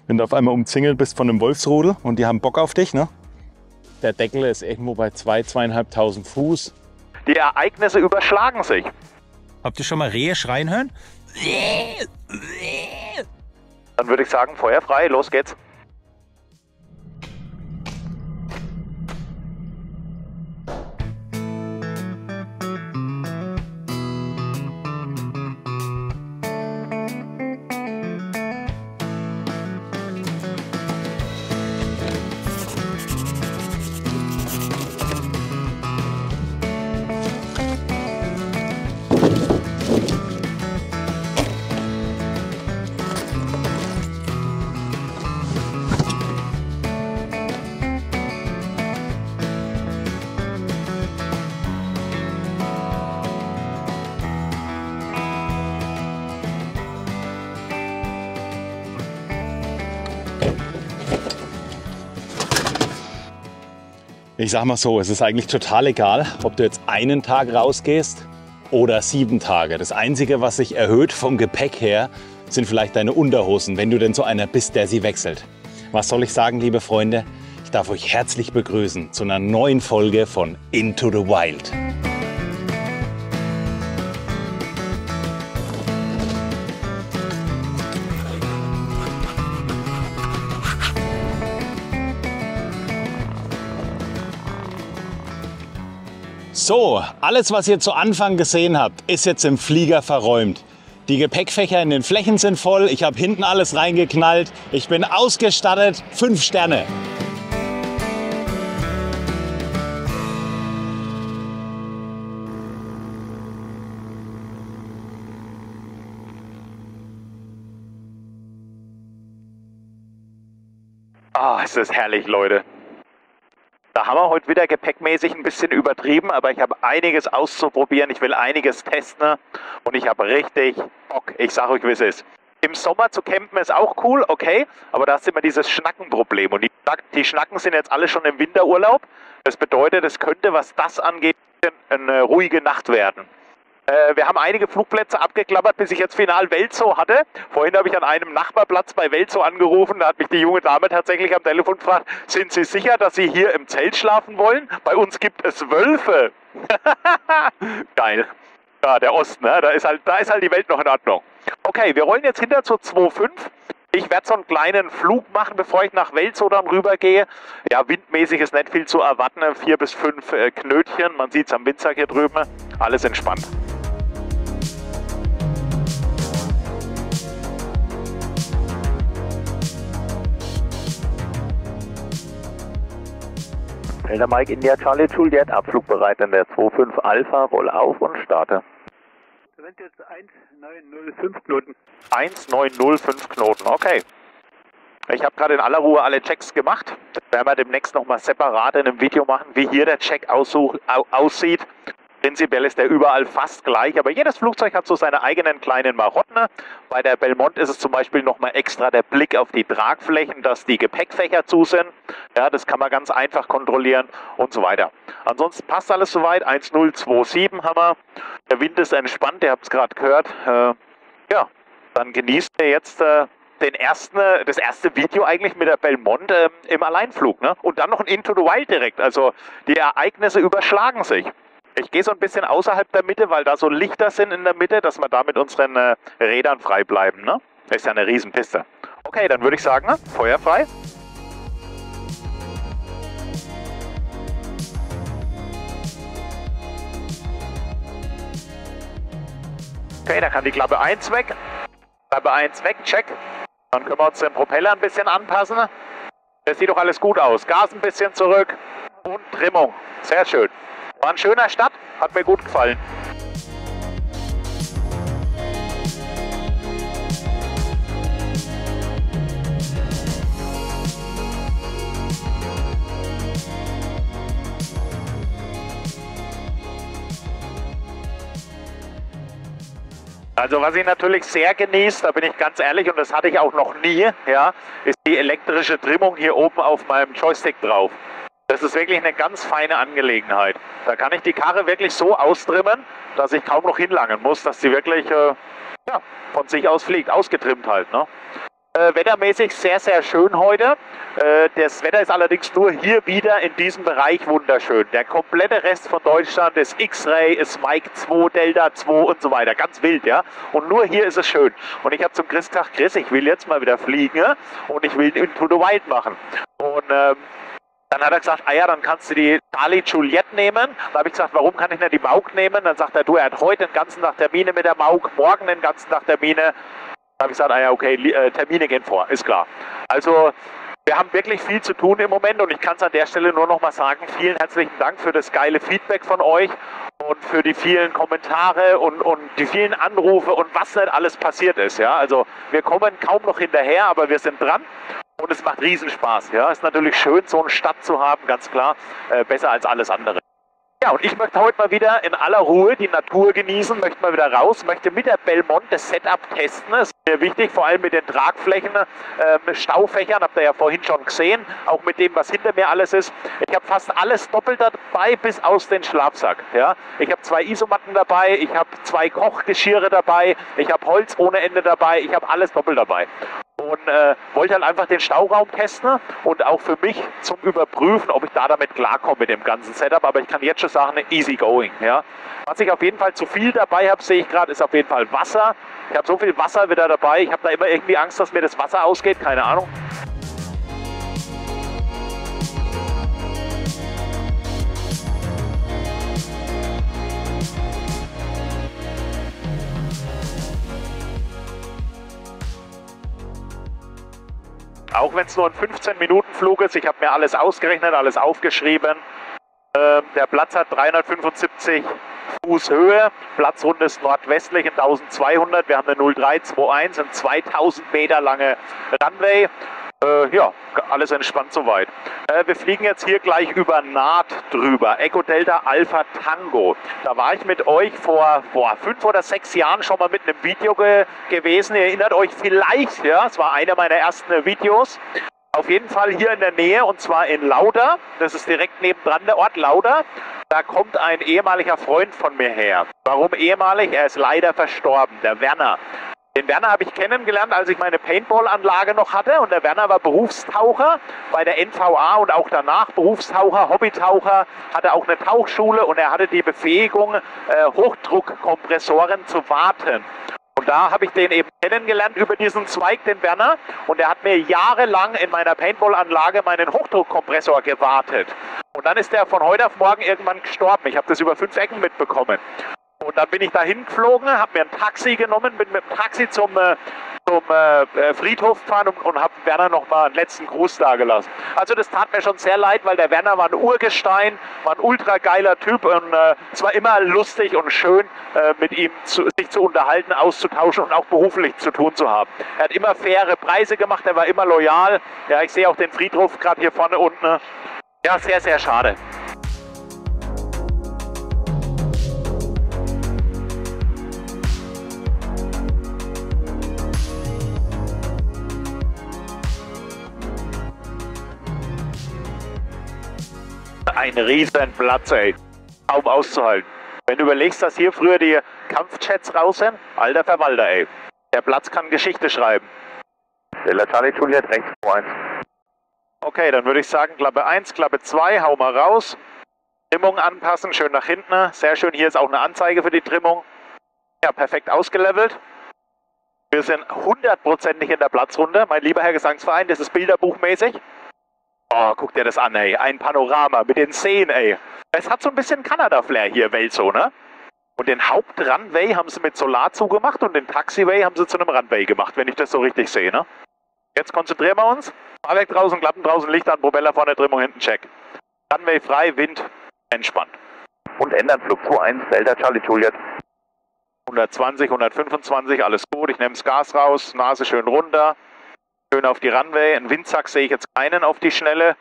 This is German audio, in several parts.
Wenn du auf einmal umzingelt bist von einem Wolfsrudel und die haben Bock auf dich, ne? Der Deckel ist irgendwo bei 2.500 Fuß. Die Ereignisse überschlagen sich. Habt ihr schon mal Rehe schreien hören? Dann würde ich sagen, Feuer frei, los geht's. Ich sag mal so, es ist eigentlich total egal, ob du jetzt einen Tag rausgehst oder 7 Tage. Das Einzige, was sich erhöht vom Gepäck her, sind vielleicht deine Unterhosen, wenn du denn so einer bist, der sie wechselt. Was soll ich sagen, liebe Freunde? Ich darf euch herzlich begrüßen zu einer neuen Folge von Into the Wild. So, alles, was ihr zu Anfang gesehen habt, ist jetzt im Flieger verräumt. Die Gepäckfächer in den Flächen sind voll, ich habe hinten alles reingeknallt, ich bin ausgestattet, 5 Sterne. Ah, es ist herrlich, Leute. Da haben wir heute wieder gepäckmäßig ein bisschen übertrieben, aber ich habe einiges auszuprobieren, ich will einiges testen und ich habe richtig Bock. Ich sage euch, wie es ist. Im Sommer zu campen ist auch cool, okay, aber da ist immer dieses Schnackenproblem und die Schnacken sind jetzt alle schon im Winterurlaub. Das bedeutet, es könnte, was das angeht, eine ruhige Nacht werden. Wir haben einige Flugplätze abgeklappert, bis ich jetzt final Welzow hatte. Vorhin habe ich an einem Nachbarplatz bei Welzow angerufen. Da hat mich die junge Dame tatsächlich am Telefon gefragt, sind Sie sicher, dass Sie hier im Zelt schlafen wollen? Bei uns gibt es Wölfe. Geil. Ja, der Osten, ne? Da ist halt die Welt noch in Ordnung. Okay, wir rollen jetzt hinter zur 2.5. Ich werde so einen kleinen Flug machen, bevor ich nach Welzow dann rübergehe. Ja, windmäßig ist nicht viel zu erwarten. 4 bis 5 Knötchen. Man sieht es am Windsack hier drüben. Alles entspannt. Delta Mike India Charlie Juliet, abflugbereit in der 25 Alpha, roll auf und starte. Das sind jetzt 1905 Knoten. 1905 Knoten, okay. Ich habe gerade in aller Ruhe alle Checks gemacht. Das werden wir demnächst nochmal separat in einem Video machen, wie hier der Check aussieht. Prinzipiell ist der überall fast gleich, aber jedes Flugzeug hat so seine eigenen kleinen Marotten. Bei der Belmont ist es zum Beispiel nochmal extra der Blick auf die Tragflächen, dass die Gepäckfächer zu sind. Ja, das kann man ganz einfach kontrollieren und so weiter. Ansonsten passt alles soweit. 1027 haben wir. Der Wind ist entspannt, ihr habt es gerade gehört. Ja, dann genießt ihr jetzt das erste Video eigentlich mit der Belmont im Alleinflug. Ne? Und dann noch ein Into the Wild direkt. Also die Ereignisse überschlagen sich. Ich gehe so ein bisschen außerhalb der Mitte, weil da so Lichter sind in der Mitte, dass wir da mit unseren Rädern frei bleiben. Ne? Das ist ja eine Riesenpiste. Okay, dann würde ich sagen, ne? Feuer frei. Okay, da kann die Klappe 1 weg. Klappe 1 weg, check. Dann können wir uns den Propeller ein bisschen anpassen. Das sieht doch alles gut aus. Gas ein bisschen zurück und Trimmung. Sehr schön. War ein schöner Start, hat mir gut gefallen. Also was ich natürlich sehr genieße, da bin ich ganz ehrlich und das hatte ich auch noch nie, ja, ist die elektrische Trimmung hier oben auf meinem Joystick drauf. Das ist wirklich eine ganz feine Angelegenheit. Da kann ich die Karre wirklich so austrimmen, dass ich kaum noch hinlangen muss, dass sie wirklich ja, von sich aus fliegt, ausgetrimmt halt. Ne? Wettermäßig sehr, sehr schön heute. Das Wetter ist allerdings nur hier wieder in diesem Bereich wunderschön. Der komplette Rest von Deutschland ist X-Ray, ist Mike 2, Delta 2 und so weiter. Ganz wild, ja. Und nur hier ist es schön. Und ich habe zum Chris gesagt, Chris, ich will jetzt mal wieder fliegen und ich will Into the Wild machen. Und dann hat er gesagt, ah ja, dann kannst du die Charlie Juliette nehmen. Dann habe ich gesagt, warum kann ich nicht die Mauk nehmen? Dann sagt er, du, er hat heute den ganzen Tag Termine mit der Mauk, morgen den ganzen Tag Termine. Da habe ich gesagt, ah ja, okay, Termine gehen vor, ist klar. Also, wir haben wirklich viel zu tun im Moment und ich kann es an der Stelle nur noch mal sagen, vielen herzlichen Dank für das geile Feedback von euch und für die vielen Kommentare und die vielen Anrufe und was nicht alles passiert ist. Ja? Also, wir kommen kaum noch hinterher, aber wir sind dran. Und es macht Riesenspaß. Ja, ist natürlich schön, so eine Stadt zu haben, ganz klar. Besser als alles andere. Ja, und ich möchte heute mal wieder in aller Ruhe die Natur genießen, möchte mal wieder raus, möchte mit der Belmont das Setup testen. Das ist mir wichtig, vor allem mit den Tragflächen, Staufächern, habt ihr ja vorhin schon gesehen, auch mit dem, was hinter mir alles ist. Ich habe fast alles doppelt dabei, bis aus den Schlafsack. Ja? Ich habe 2 Isomatten dabei, ich habe 2 Kochgeschirre dabei, ich habe Holz ohne Ende dabei, ich habe alles doppelt dabei. Und wollte halt einfach den Stauraum testen und auch für mich zum Überprüfen, ob ich da damit klarkomme mit dem ganzen Setup. Aber ich kann jetzt schon sagen, easy going. Ja. Was ich auf jeden Fall zu viel dabei habe, sehe ich gerade, ist auf jeden Fall Wasser. Ich habe so viel Wasser wieder dabei. Ich habe da immer irgendwie Angst, dass mir das Wasser ausgeht. Keine Ahnung. Auch wenn es nur ein 15-Minuten-Flug ist, ich habe mir alles ausgerechnet, alles aufgeschrieben. Der Platz hat 375 Fuß Höhe, Platzrunde ist nordwestlich in 1200, wir haben eine 0321, eine 2000 Meter lange Runway. Ja, alles entspannt soweit. Wir fliegen jetzt hier gleich über Naht drüber. Echo Delta Alpha Tango. Da war ich mit euch vor 5 oder 6 Jahren schon mal mit einem Video gewesen. Ihr erinnert euch vielleicht, ja, es war einer meiner ersten Videos. Auf jeden Fall hier in der Nähe und zwar in Lauda. Das ist direkt nebendran der Ort Lauda. Da kommt ein ehemaliger Freund von mir her. Warum ehemalig? Er ist leider verstorben, der Werner. Den Werner habe ich kennengelernt, als ich meine Paintball-Anlage noch hatte. Und der Werner war Berufstaucher bei der NVA und auch danach Berufstaucher, Hobbytaucher, hatte auch eine Tauchschule und er hatte die Befähigung, Hochdruckkompressoren zu warten. Und da habe ich den eben kennengelernt über diesen Zweig, den Werner. Und er hat mir jahrelang in meiner Paintball-Anlage meinen Hochdruckkompressor gewartet. Und dann ist er von heute auf morgen irgendwann gestorben. Ich habe das über 5 Ecken mitbekommen. Und dann bin ich dahin geflogen, habe mir ein Taxi genommen, bin mit dem Taxi zum Friedhof gefahren und habe Werner noch mal einen letzten Gruß dagelassen. Also das tat mir schon sehr leid, weil der Werner war ein Urgestein, war ein ultra geiler Typ und es war immer lustig und schön, mit ihm sich zu unterhalten, auszutauschen und auch beruflich zu tun zu haben. Er hat immer faire Preise gemacht, er war immer loyal. Ja, ich sehe auch den Friedhof gerade hier vorne unten. Ja, sehr, sehr schade. Ein riesen Platz, ey. Kaum auszuhalten. Wenn du überlegst, dass hier früher die Kampfjets raus sind, alter Verwalter, ey. Der Platz kann Geschichte schreiben. Delta Charlie Juliet, rechts 2-1. Okay, dann würde ich sagen, Klappe 1, Klappe 2, hau mal raus. Trimmung anpassen, schön nach hinten. Sehr schön, hier ist auch eine Anzeige für die Trimmung. Ja, perfekt ausgelevelt. Wir sind 100%ig in der Platzrunde. Mein lieber Herr Gesangsverein, das ist bilderbuchmäßig. Oh, guck dir das an, ey. Ein Panorama mit den Seen, ey. Es hat so ein bisschen Kanada-Flair hier, Welzo, ne? Und den Hauptrunway haben sie mit Solar zugemacht und den Taxiway haben sie zu einem Runway gemacht, wenn ich das so richtig sehe, ne? Jetzt konzentrieren wir uns. Fahrwerk draußen, Klappen draußen, Licht an, Propeller vorne, Trimmung hinten, check. Runway frei, Wind, entspannt. Und ändern Flug 2-1, Delta Charlie Juliet. 120, 125, alles gut. Ich nehme das Gas raus, Nase schön runter. Schön auf die Runway. Einen Windsack sehe ich jetzt keinen auf die Schnelle.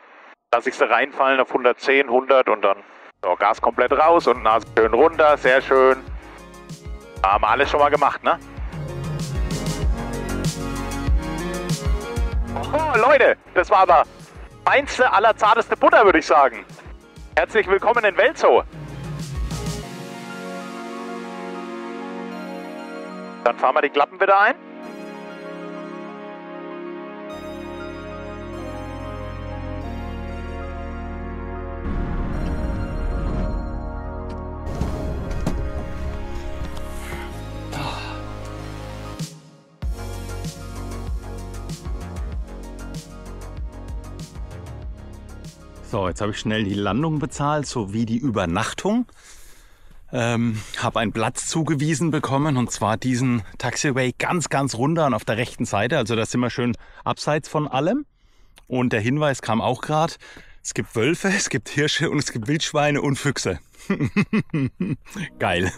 Lasse ich sie reinfallen auf 110, 100 und dann so, Gas komplett raus und Nase schön runter. Sehr schön. Haben wir alles schon mal gemacht, ne? Oh, Leute, das war aber feinste, allerzarteste Butter, würde ich sagen. Herzlich willkommen in Welzo. Dann fahren wir die Klappen wieder ein. So, jetzt habe ich schnell die Landung bezahlt, sowie die Übernachtung. Habe einen Platz zugewiesen bekommen, und zwar diesen Taxiway ganz, ganz runter und auf der rechten Seite. Also da sind wir schön abseits von allem. Und der Hinweis kam auch gerade, es gibt Wölfe, es gibt Hirsche und es gibt Wildschweine und Füchse. Geil.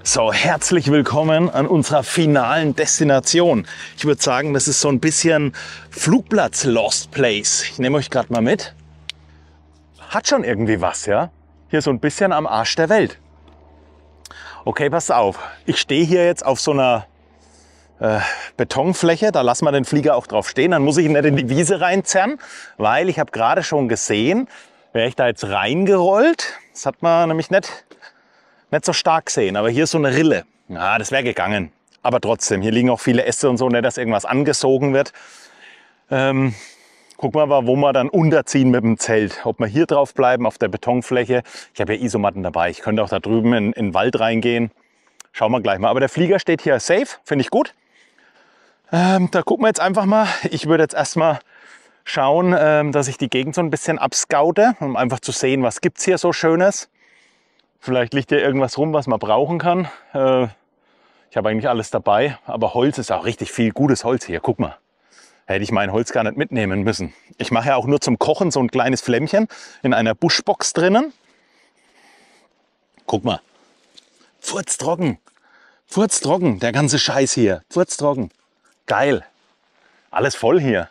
So, herzlich willkommen an unserer finalen Destination. Ich würde sagen, das ist so ein bisschen Flugplatz Lost Place. Ich nehme euch gerade mal mit. Hat schon irgendwie was, ja? Hier so ein bisschen am Arsch der Welt. Okay, passt auf. Ich stehe hier jetzt auf so einer Betonfläche. Da lassen wir den Flieger auch drauf stehen. Dann muss ich ihn nicht in die Wiese reinzerren, weil ich habe gerade schon gesehen, wäre ich da jetzt reingerollt. Das hat man nämlich nicht so stark sehen, aber hier ist so eine Rille. Ja, das wäre gegangen. Aber trotzdem, hier liegen auch viele Äste und so, nicht, dass irgendwas angesogen wird. Gucken wir mal, wo wir dann unterziehen mit dem Zelt. Ob wir hier drauf bleiben, auf der Betonfläche. Ich habe ja Isomatten dabei. Ich könnte auch da drüben in den Wald reingehen. Schauen wir gleich mal. Aber der Flieger steht hier safe, finde ich gut. Da gucken wir jetzt einfach mal. Ich würde jetzt erstmal schauen, dass ich die Gegend so ein bisschen abscoute, um einfach zu sehen, was gibt es hier so Schönes. Vielleicht liegt hier irgendwas rum, was man brauchen kann. Ich habe eigentlich alles dabei, aber Holz ist auch richtig viel gutes Holz hier. Guck mal, hätte ich mein Holz gar nicht mitnehmen müssen. Ich mache ja auch nur zum Kochen so ein kleines Flämmchen in einer Buschbox drinnen. Guck mal, furztrocken, furztrocken, der ganze Scheiß hier, furztrocken. Geil, alles voll hier.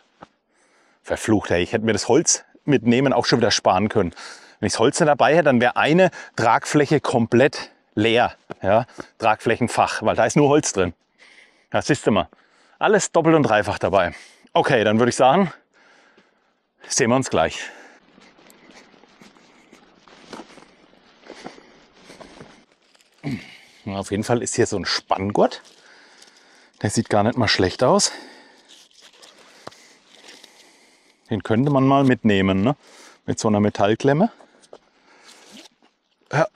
Verflucht, ey. Ich hätte mir das Holz mitnehmen auch schon wieder sparen können. Wenn ich das Holz nicht dabei hätte, dann wäre eine Tragfläche komplett leer. Ja? Tragflächenfach, weil da ist nur Holz drin. Das siehst du mal. Alles doppelt und dreifach dabei. Okay, dann würde ich sagen, sehen wir uns gleich. Auf jeden Fall ist hier so ein Spanngurt. Der sieht gar nicht mal schlecht aus. Den könnte man mal mitnehmen, ne? Mit so einer Metallklemme. Ja.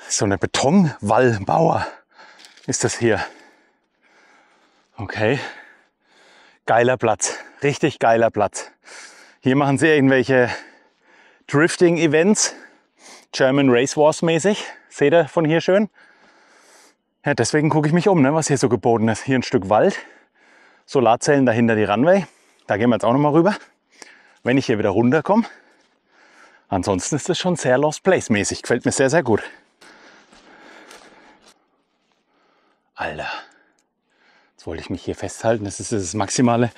So eine Betonwallmauer ist das hier. Okay. Geiler Platz. Richtig geiler Platz. Hier machen sie irgendwelche Drifting-Events. German Race Wars mäßig. Seht ihr von hier schön? Ja, deswegen gucke ich mich um, ne, was hier so geboten ist. Hier ein Stück Wald. Solarzellen dahinter die Runway. Da gehen wir jetzt auch noch mal rüber. Wenn ich hier wieder runterkomme. Ansonsten ist das schon sehr Lost Place mäßig. Gefällt mir sehr, sehr gut. Alter. Jetzt wollte ich mich hier festhalten. Das ist das maximale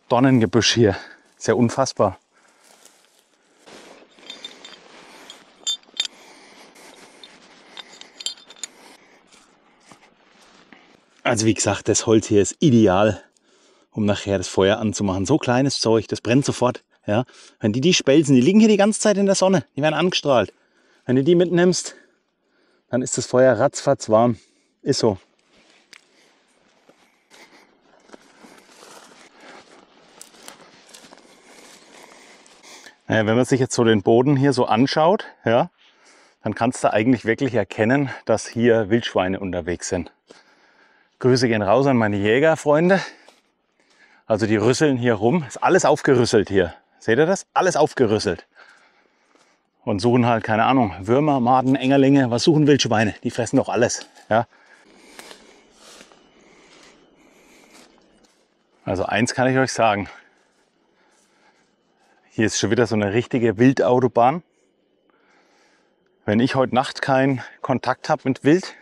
Dornengebüsch hier. Sehr unfassbar. Also wie gesagt, das Holz hier ist ideal, um nachher das Feuer anzumachen. So kleines Zeug, das brennt sofort. Ja? Wenn die Spelzen, die liegen hier die ganze Zeit in der Sonne, die werden angestrahlt. Wenn du die mitnimmst, dann ist das Feuer ratzfatz warm. Ist so. Naja, wenn man sich jetzt so den Boden hier so anschaut, ja, dann kannst du eigentlich wirklich erkennen, dass hier Wildschweine unterwegs sind. Grüße gehen raus an meine Jägerfreunde. Also die rüsseln hier rum. Ist alles aufgerüsselt hier. Seht ihr das? Alles aufgerüsselt. Und suchen halt, keine Ahnung, Würmer, Maden, Engerlinge. Was suchen Wildschweine? Die fressen doch alles. Ja? Also eins kann ich euch sagen. Hier ist schon wieder so eine richtige Wildautobahn. Wenn ich heute Nacht keinen Kontakt habe mit Wild,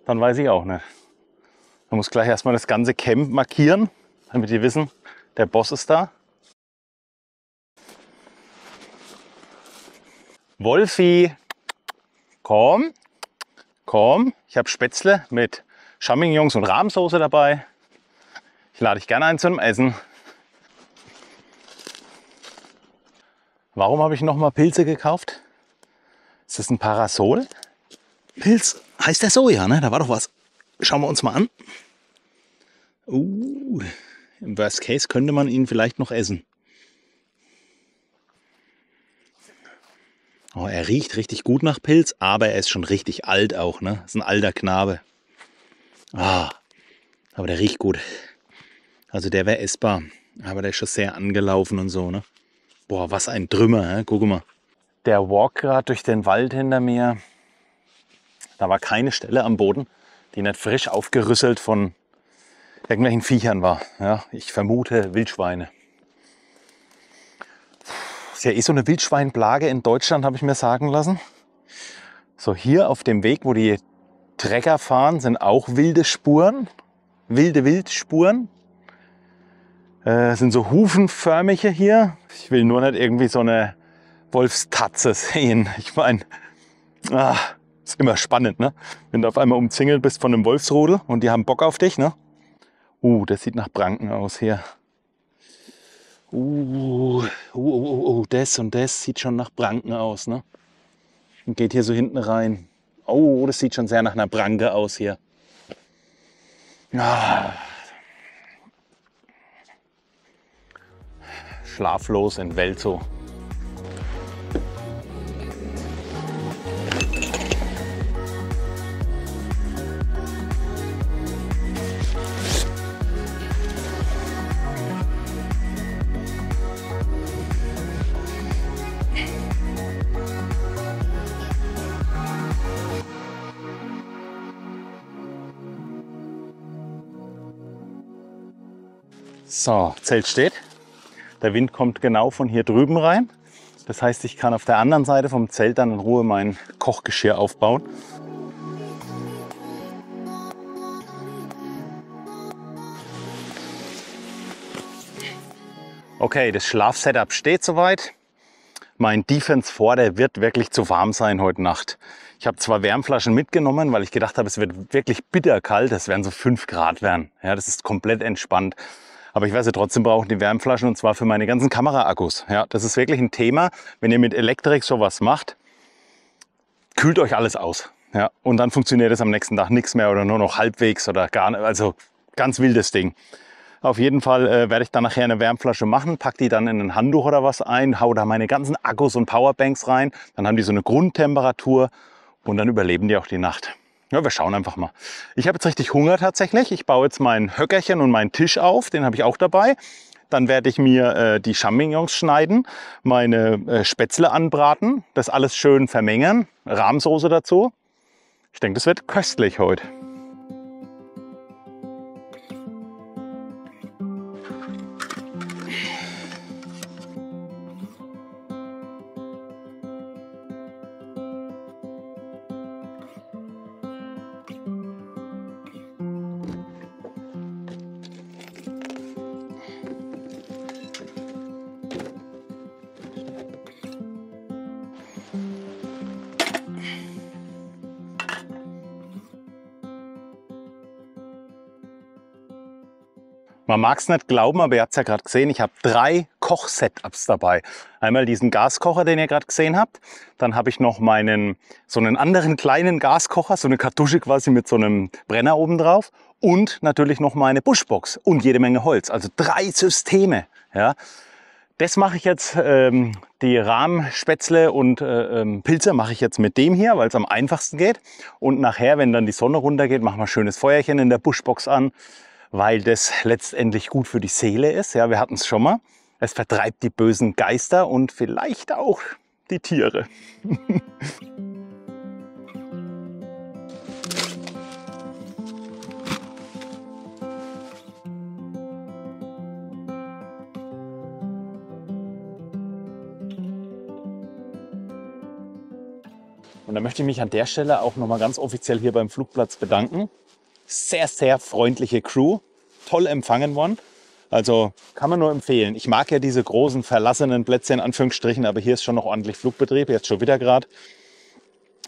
dann weiß ich auch nicht. Man muss gleich erstmal das ganze Camp markieren, damit die wissen, der Boss ist da. Wolfi, komm, komm. Ich habe Spätzle mit Champignons und Rahmsoße dabei. Ich lade dich gerne ein zum Essen. Warum habe ich nochmal Pilze gekauft? Ist das ein Parasol? Pilz, heißt der so, ja, ne? Da war doch was. Schauen wir uns mal an. Im Worst Case könnte man ihn vielleicht noch essen. Oh, er riecht richtig gut nach Pilz, aber er ist schon richtig alt auch, ne? Ist ein alter Knabe. Ah, aber der riecht gut. Also der wäre essbar, aber der ist schon sehr angelaufen und so, ne? Boah, was ein Trümmer, hä? Guck mal. Der Walk gerade durch den Wald hinter mir, da war keine Stelle am Boden, die nicht frisch aufgerüsselt von irgendwelchen Viechern war. Ja, ich vermute Wildschweine. Das ist ja eh so eine Wildschweinplage in Deutschland, habe ich mir sagen lassen. So, hier auf dem Weg, wo die Trecker fahren, sind auch wilde Spuren. Wilde Wildspuren. Sind so hufenförmige hier. Ich will nur nicht irgendwie so eine Wolfstatze sehen. Ich meine, ist immer spannend, ne? Wenn du auf einmal umzingelt bist von einem Wolfsrudel und die haben Bock auf dich, ne? Das sieht nach Pranken aus hier. Das und das sieht schon nach Pranken aus, ne? Und geht hier so hinten rein. Oh, das sieht schon sehr nach einer Pranke aus hier. Ah. Schlaflos in Welzow. So, Zelt steht. Der Wind kommt genau von hier drüben rein. Das heißt, ich kann auf der anderen Seite vom Zelt dann in Ruhe mein Kochgeschirr aufbauen. Okay, das Schlafsetup steht soweit. Mein Defense 4, der wird wirklich zu warm sein heute Nacht. Ich habe zwar Wärmflaschen mitgenommen, weil ich gedacht habe, es wird wirklich bitterkalt. Das werden so 5 Grad werden. Ja, das ist komplett entspannt. Aber ich werde sie trotzdem brauchen, die Wärmflaschen, und zwar für meine ganzen Kameraakkus. Ja, das ist wirklich ein Thema. Wenn ihr mit Elektrik sowas macht, kühlt euch alles aus. Ja, und dann funktioniert es am nächsten Tag nichts mehr oder nur noch halbwegs oder gar nicht. Also ganz wildes Ding. Auf jeden Fall werde ich dann nachher eine Wärmflasche machen, packe die dann in ein Handtuch oder was ein, hau da meine ganzen Akkus und Powerbanks rein. Dann haben die so eine Grundtemperatur und dann überleben die auch die Nacht. Ja, wir schauen einfach mal. Ich habe jetzt richtig Hunger tatsächlich. Ich baue jetzt mein Höckerchen und meinen Tisch auf. Den habe ich auch dabei. Dann werde ich mir die Champignons schneiden, meine Spätzle anbraten, das alles schön vermengen, Rahmsoße dazu. Ich denke, das wird köstlich heute. Man mag es nicht glauben, aber ihr habt es ja gerade gesehen, ich habe 3 Koch-Setups dabei. Einmal diesen Gaskocher, den ihr gerade gesehen habt. Dann habe ich noch so einen anderen kleinen Gaskocher, so eine Kartusche quasi mit so einem Brenner oben drauf. Und natürlich noch meine Bushbox und jede Menge Holz. Also 3 Systeme. Ja. Das mache ich jetzt, die Rahmspätzle und Pilze mache ich jetzt mit dem hier, weil es am einfachsten geht. Und nachher, wenn dann die Sonne runtergeht, machen wir ein schönes Feuerchen in der Bushbox an, weil das letztendlich gut für die Seele ist. Ja, wir hatten es schon mal. Es vertreibt die bösen Geister und vielleicht auch die Tiere. Und da möchte ich mich an der Stelle auch nochmal ganz offiziell hier beim Flugplatz bedanken. Sehr, sehr freundliche Crew, toll empfangen worden. Also kann man nur empfehlen. Ich mag ja diese großen verlassenen Plätze in Anführungsstrichen, aber hier ist schon noch ordentlich Flugbetrieb, jetzt schon wieder gerade.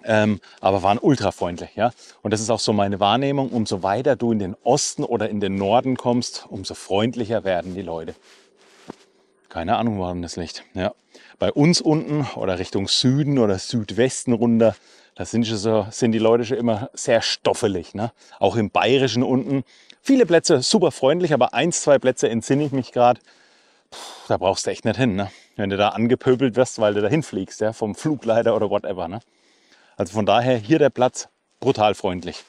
Aber waren ultra freundlich. Ja? Und das ist auch so meine Wahrnehmung. Umso weiter du in den Osten oder in den Norden kommst, umso freundlicher werden die Leute. Keine Ahnung, warum das liegt. Ja. Bei uns unten oder Richtung Süden oder Südwesten runter, da sind die Leute schon immer sehr stoffelig. Ne? Auch im Bayerischen unten. Viele Plätze super freundlich, aber 1, 2 Plätze entsinne ich mich gerade. Da brauchst du echt nicht hin. Ne? Wenn du da angepöbelt wirst, weil du da hinfliegst, ja? Vom Flugleiter oder whatever. Ne? Also von daher hier der Platz brutal freundlich.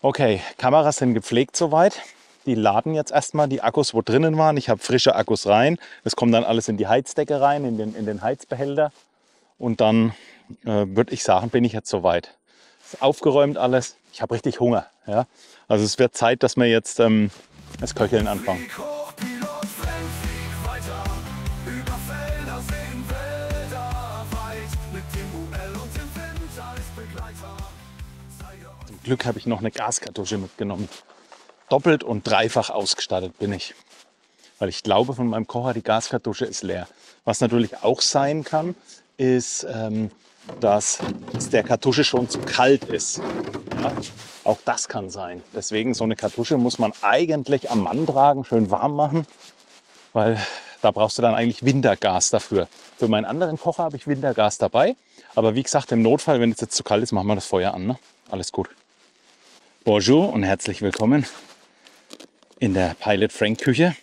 Okay, Kameras sind gepflegt soweit. Die laden jetzt erstmal die Akkus, wo drinnen waren. Ich habe frische Akkus rein. Das kommt dann alles in die Heizdecke rein, in den Heizbehälter. Und dann würde ich sagen, bin ich jetzt soweit. Ist aufgeräumt alles. Ich habe richtig Hunger. Ja? Also es wird Zeit, dass wir jetzt das Köcheln anfangen. Zum Glück habe ich noch eine Gaskartusche mitgenommen. Doppelt und dreifach ausgestattet bin ich. Weil ich glaube, von meinem Kocher die Gaskartusche ist leer. Was natürlich auch sein kann, ist, dass es der Kartusche schon zu kalt ist. Ja, auch das kann sein. Deswegen so eine Kartusche muss man eigentlich am Mann tragen, schön warm machen, weil da brauchst du dann eigentlich Wintergas dafür. Für meinen anderen Kocher habe ich Wintergas dabei. Aber wie gesagt, im Notfall, wenn es jetzt zu kalt ist, machen wir das Feuer an. Ne? Alles gut. Bonjour und herzlich willkommen in der Pilot Frank Küche.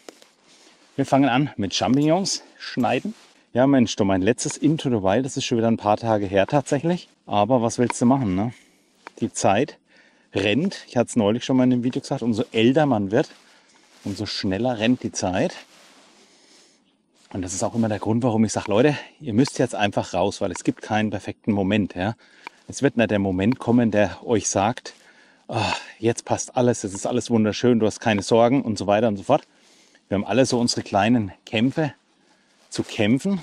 Wir fangen an mit Champignons schneiden. Ja Mensch, du, mein letztes Into the Wild, das ist schon wieder ein paar Tage her tatsächlich. Aber was willst du machen, ne? Die Zeit rennt. Ich hatte es neulich schon mal in dem Video gesagt, umso älter man wird, umso schneller rennt die Zeit. Und das ist auch immer der Grund, warum ich sage, Leute, ihr müsst jetzt einfach raus, weil es gibt keinen perfekten Moment. Ja? Es wird nicht der Moment kommen, der euch sagt, oh, jetzt passt alles, es ist alles wunderschön, du hast keine Sorgen und so weiter und so fort. Wir haben alle so unsere kleinen Kämpfe zu kämpfen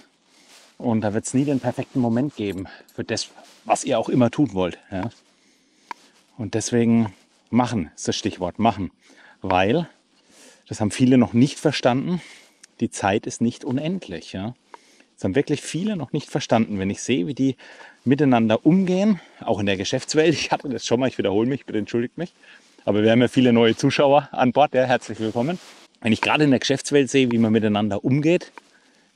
und da wird es nie den perfekten Moment geben für das, was ihr auch immer tun wollt. Ja? Und deswegen machen ist das Stichwort, machen. Weil, das haben viele noch nicht verstanden, die Zeit ist nicht unendlich. Ja? Das haben wirklich viele noch nicht verstanden. Wenn ich sehe, wie die miteinander umgehen, auch in der Geschäftswelt, ich hatte das schon mal, ich wiederhole mich, bitte entschuldigt mich, aber wir haben ja viele neue Zuschauer an Bord, ja, herzlich willkommen. Wenn ich gerade in der Geschäftswelt sehe, wie man miteinander umgeht,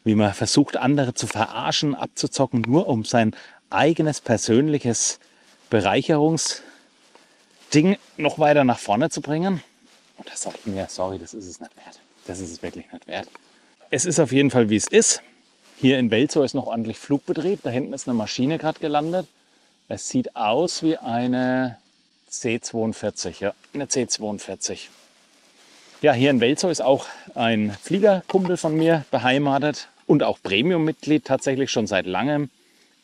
wie man versucht, andere zu verarschen, abzuzocken, nur um sein eigenes persönliches Bereicherungsding noch weiter nach vorne zu bringen, und da sage ich mir, sorry, das ist es nicht wert. Das ist es wirklich nicht wert. Es ist auf jeden Fall, wie es ist. Hier in Welzow ist noch ordentlich Flugbetrieb. Da hinten ist eine Maschine gerade gelandet. Es sieht aus wie eine C-42. Ja, eine C-42. Ja, hier in Welzow ist auch ein Fliegerkumpel von mir beheimatet und auch Premium-Mitglied tatsächlich schon seit langem.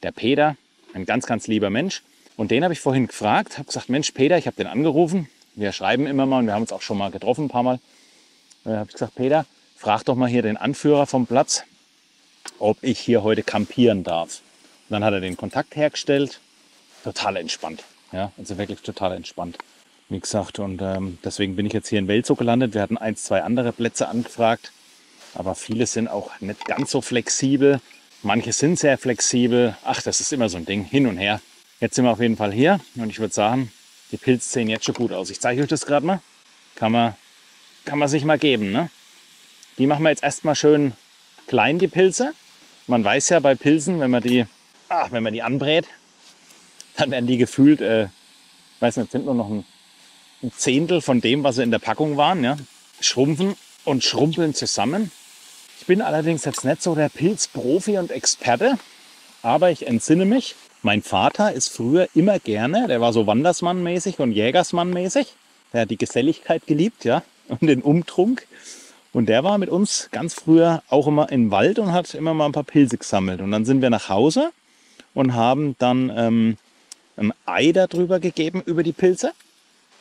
Der Peter, ein ganz, ganz lieber Mensch. Und den habe ich vorhin gefragt, habe gesagt, Mensch Peter, ich habe den angerufen. Wir schreiben immer mal und wir haben uns auch schon mal getroffen ein paar Mal. Da habe ich gesagt, Peter, frag doch mal hier den Anführer vom Platz, ob ich hier heute campieren darf. Und dann hat er den Kontakt hergestellt. Total entspannt. Ja, also wirklich total entspannt. Wie gesagt, und deswegen bin ich jetzt hier in Welzow gelandet. Wir hatten 1, 2 andere Plätze angefragt. Aber viele sind auch nicht ganz so flexibel. Manche sind sehr flexibel. Ach, das ist immer so ein Ding, hin und her. Jetzt sind wir auf jeden Fall hier. Und ich würde sagen, die Pilze sehen jetzt schon gut aus. Ich zeige euch das gerade mal. Kann man sich mal geben. Ne? Die machen wir jetzt erstmal schön klein, die Pilze. Man weiß ja bei Pilzen, wenn man die anbrät, dann werden die gefühlt, weiß nicht, sind nur noch ein Zehntel von dem, was sie in der Packung waren. Ja? Schrumpfen und schrumpeln zusammen. Ich bin allerdings jetzt nicht so der Pilzprofi und Experte, aber ich entsinne mich, mein Vater ist früher immer gerne, der war so Wandersmann-mäßig und Jägersmann-mäßig, der hat die Geselligkeit geliebt, ja, und den Umtrunk. Und der war mit uns ganz früher auch immer im Wald und hat immer mal ein paar Pilze gesammelt. Und dann sind wir nach Hause und haben dann ein Ei darüber gegeben, über die Pilze,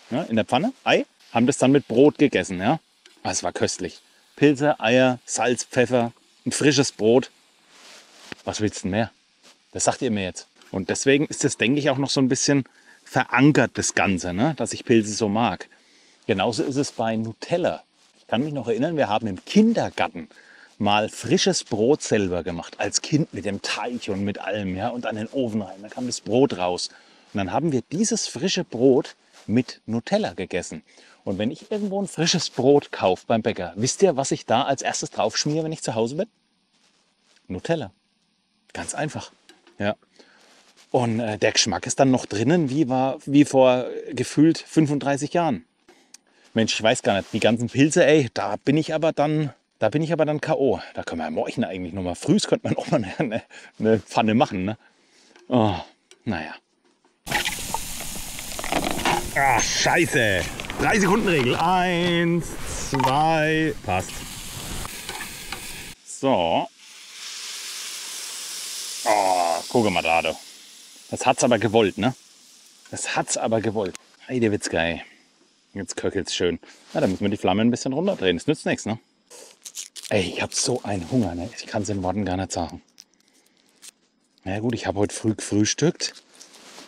ja, in der Pfanne, Ei, haben das dann mit Brot gegessen. Ja. Es war köstlich. Pilze, Eier, Salz, Pfeffer, ein frisches Brot. Was willst du denn mehr? Das sagt ihr mir jetzt. Und deswegen ist das, denke ich, auch noch so ein bisschen verankert, das Ganze, ne? Dass ich Pilze so mag. Genauso ist es bei Nutella. Ich kann mich noch erinnern, wir haben im Kindergarten mal frisches Brot selber gemacht, als Kind mit dem Teig und mit allem, ja, und an den Ofen rein. Dann kam das Brot raus. Und dann haben wir dieses frische Brot mit Nutella gegessen. Und wenn ich irgendwo ein frisches Brot kaufe beim Bäcker, wisst ihr, was ich da als erstes drauf schmiere, wenn ich zu Hause bin? Nutella. Ganz einfach. Ja. Und der Geschmack ist dann noch drinnen, wie vor gefühlt 35 Jahren. Mensch, ich weiß gar nicht, die ganzen Pilze, ey, da bin ich aber dann K.O. Da können wir ja morgen eigentlich noch mal früh, könnte man auch mal eine Pfanne machen, ne? Oh, naja. Ah, scheiße. 3 Sekunden Regel. 1, 2, passt. So. Oh, guck mal da, du. Das hat's aber gewollt, ne? Das hat's aber gewollt. Heidewitzka, ey. Jetzt köchelt's schön. Na, da müssen wir die Flamme ein bisschen runterdrehen. Das nützt nichts, ne? Ey, ich hab so einen Hunger, ne? Ich kann's in Worten gar nicht sagen. Na gut, ich habe heute früh gefrühstückt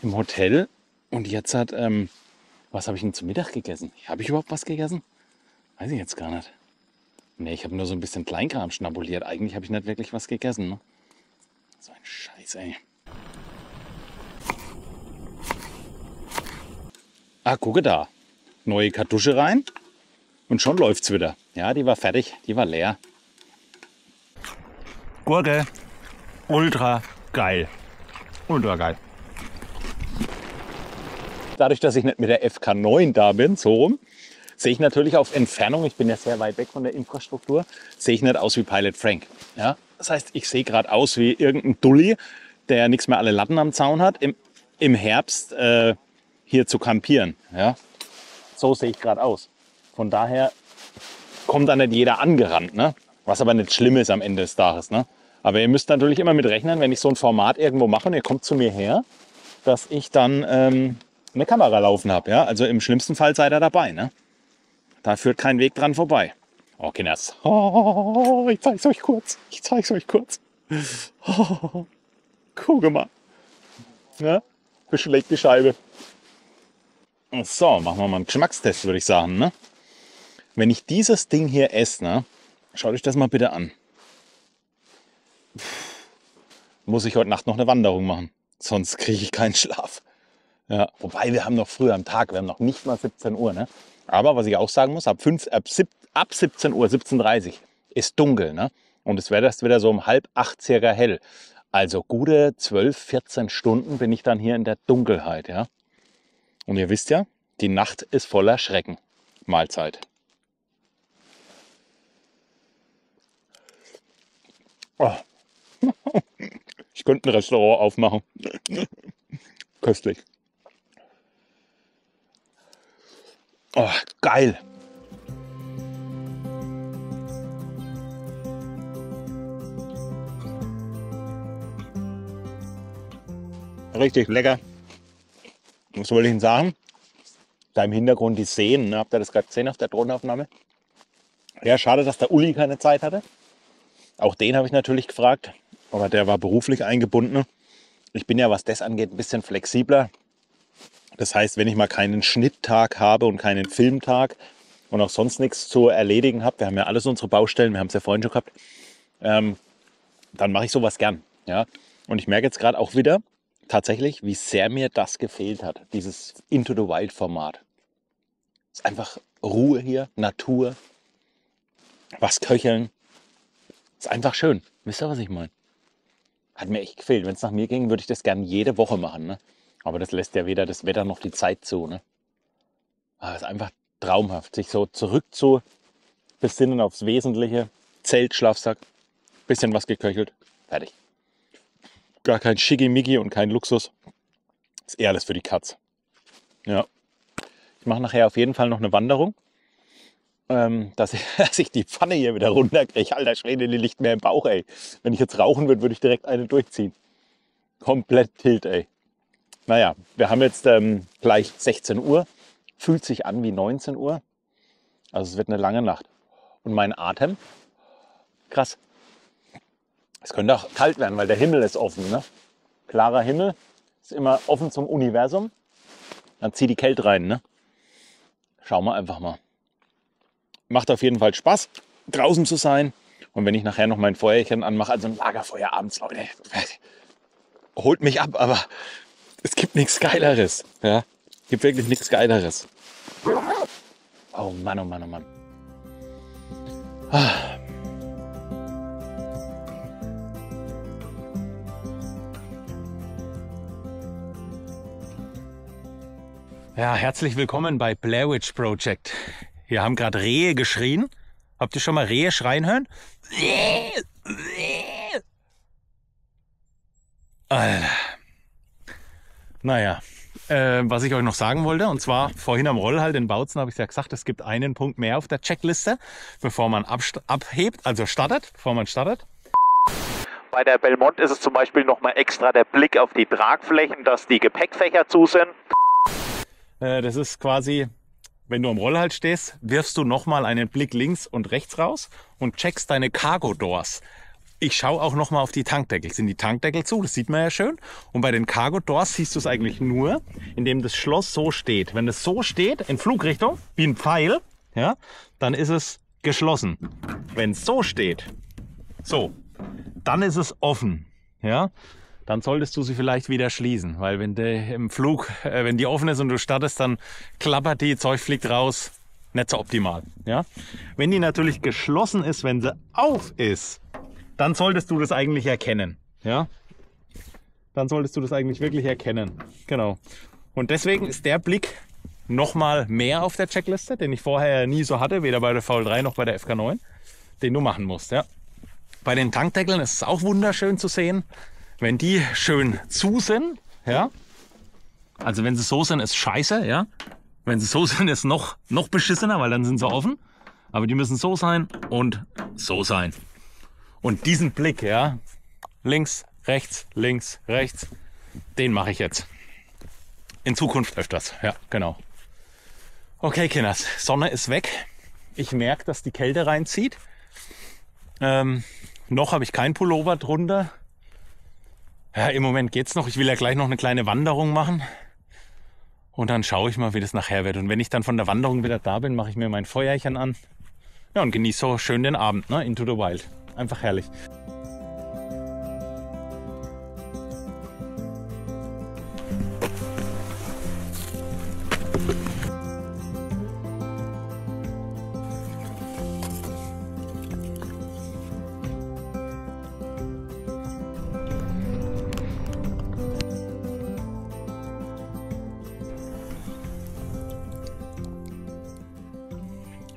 im Hotel. Und jetzt was habe ich denn zum Mittag gegessen? Habe ich überhaupt was gegessen? Weiß ich jetzt gar nicht. Ne, ich habe nur so ein bisschen Kleinkram schnabuliert. Eigentlich habe ich nicht wirklich was gegessen, ne? So ein Scheiß, ey. Ah, gucke da. Neue Kartusche rein und schon läuft's wieder. Ja, die war fertig, die war leer. Gurke. Ultra geil. Ultra geil. Dadurch, dass ich nicht mit der FK9 da bin, so rum, sehe ich natürlich auf Entfernung, ich bin ja sehr weit weg von der Infrastruktur, sehe ich nicht aus wie Pilot Frank. Ja? Das heißt, ich sehe gerade aus wie irgendein Dulli, der nichts mehr alle Latten am Zaun hat, im Herbst hier zu campieren. Ja? So sehe ich gerade aus. Von daher kommt da nicht jeder angerannt, ne? Was aber nicht schlimm ist am Ende des Tages. Ne? Aber ihr müsst natürlich immer mit rechnen, wenn ich so ein Format irgendwo mache und ihr kommt zu mir her, dass ich dann eine Kamera laufen habe. Ja? Also im schlimmsten Fall seid ihr dabei. Ne? Da führt kein Weg dran vorbei. Oh, Kinders. Oh, ich zeig's euch kurz. Ich zeig's euch kurz. Oh, guck mal. Ja? Beschlägt die Scheibe. So, machen wir mal einen Geschmackstest, würde ich sagen. Ne? Wenn ich dieses Ding hier esse, ne? Schaut euch das mal bitte an. Muss ich heute Nacht noch eine Wanderung machen. Sonst kriege ich keinen Schlaf. Ja, wobei, wir haben noch früher am Tag, wir haben noch nicht mal 17 Uhr. Ne? Aber was ich auch sagen muss, ab 17 Uhr, 17:30 Uhr ist dunkel. Ne? Und es wird erst wieder so um 7:30 circa hell. Also gute 12, 14 Stunden bin ich dann hier in der Dunkelheit. Ja? Und ihr wisst ja, die Nacht ist voller Schrecken. Mahlzeit. Oh. Ich könnte ein Restaurant aufmachen. Köstlich. Oh, geil. Richtig lecker. Was soll ich Ihnen sagen? Da im Hintergrund die Seen, ne? Habt ihr das gerade gesehen auf der Drohnenaufnahme? Ja, schade, dass der Uli keine Zeit hatte. Auch den habe ich natürlich gefragt, aber der war beruflich eingebunden. Ich bin ja, was das angeht, ein bisschen flexibler. Das heißt, wenn ich mal keinen Schnitttag habe und keinen Filmtag und auch sonst nichts zu erledigen habe, wir haben ja alles unsere Baustellen, wir haben es ja vorhin schon gehabt, dann mache ich sowas gern. Ja? Und ich merke jetzt gerade auch wieder tatsächlich, wie sehr mir das gefehlt hat, dieses Into the Wild Format. Es ist einfach Ruhe hier, Natur, was köcheln. Ist einfach schön. Wisst ihr, was ich meine? Hat mir echt gefehlt. Wenn es nach mir ging, würde ich das gerne jede Woche machen. Ne? Aber das lässt ja weder das Wetter noch die Zeit zu. Ne? Aber es ist einfach traumhaft, sich so zurück zu besinnen aufs Wesentliche. Zelt, Schlafsack, bisschen was geköchelt, fertig. Gar kein Schickimicki und kein Luxus. Ist eher alles für die Katz. Ja. Ich mache nachher auf jeden Fall noch eine Wanderung. Dass ich die Pfanne hier wieder runterkriege. Alter Schwede, die liegt mir im Bauch, ey. Wenn ich jetzt rauchen würde, würde ich direkt eine durchziehen. Komplett tilt, ey. Naja, wir haben jetzt gleich 16 Uhr. Fühlt sich an wie 19 Uhr. Also es wird eine lange Nacht. Und mein Atem, krass. Es könnte auch kalt werden, weil der Himmel ist offen. Ne? Klarer Himmel, ist immer offen zum Universum. Dann zieh die Kälte rein, ne? Schauen wir einfach mal. Macht auf jeden Fall Spaß, draußen zu sein. Und wenn ich nachher noch mein Feuerchen anmache, also ein Lagerfeuer abends, Leute, holt mich ab, aber es gibt nichts Geileres. Ja? Gibt wirklich nichts Geileres. Oh Mann, oh Mann, oh Mann. Ja, herzlich willkommen bei Blair Witch Project. Wir haben gerade Rehe geschrien. Habt ihr schon mal Rehe schreien hören? Naja, was ich euch noch sagen wollte, und zwar vorhin am Rollhalt in Bautzen habe ich ja gesagt, es gibt einen Punkt mehr auf der Checkliste, bevor man abhebt, also startet, bevor man startet. Bei der Belmont ist es zum Beispiel nochmal extra der Blick auf die Tragflächen, dass die Gepäckfächer zu sind. Das ist quasi, wenn du am Rollhalt stehst, wirfst du nochmal einen Blick links und rechts raus und checkst deine Cargo Doors. Ich schaue auch nochmal auf die Tankdeckel. Sind die Tankdeckel zu? Das sieht man ja schön. Und bei den Cargo Doors siehst du es eigentlich nur, indem das Schloss so steht. Wenn es so steht, in Flugrichtung, wie ein Pfeil, ja, dann ist es geschlossen. Wenn es so steht, so, dann ist es offen, ja. Dann solltest du sie vielleicht wieder schließen, weil wenn die im Flug, wenn die offen ist und du startest, dann klappert die, Zeug fliegt raus, nicht so optimal. Ja? Wenn die natürlich geschlossen ist, wenn sie auf ist, dann solltest du das eigentlich erkennen. Ja? Dann solltest du das eigentlich wirklich erkennen. Genau. Und deswegen ist der Blick nochmal mehr auf der Checkliste, den ich vorher nie so hatte, weder bei der VL3 noch bei der FK9, den du machen musst. Ja? Bei den Tankdeckeln ist es auch wunderschön zu sehen. Wenn die schön zu sind, ja, also wenn sie so sind, ist scheiße, ja. Wenn sie so sind, ist noch beschissener, weil dann sind sie offen. Aber die müssen so sein und so sein. Und diesen Blick, ja, links, rechts, den mache ich jetzt. In Zukunft öfters, ja, genau. Okay, Kinders, Sonne ist weg. Ich merke, dass die Kälte reinzieht. Noch habe ich kein Pullover drunter. Ja, im Moment geht's noch. Ich will ja gleich noch eine kleine Wanderung machen. Und dann schaue ich mal, wie das nachher wird. Und wenn ich dann von der Wanderung wieder da bin, mache ich mir mein Feuerchen an. Ja, und genieße so schön den Abend, ne? Into the Wild. Einfach herrlich.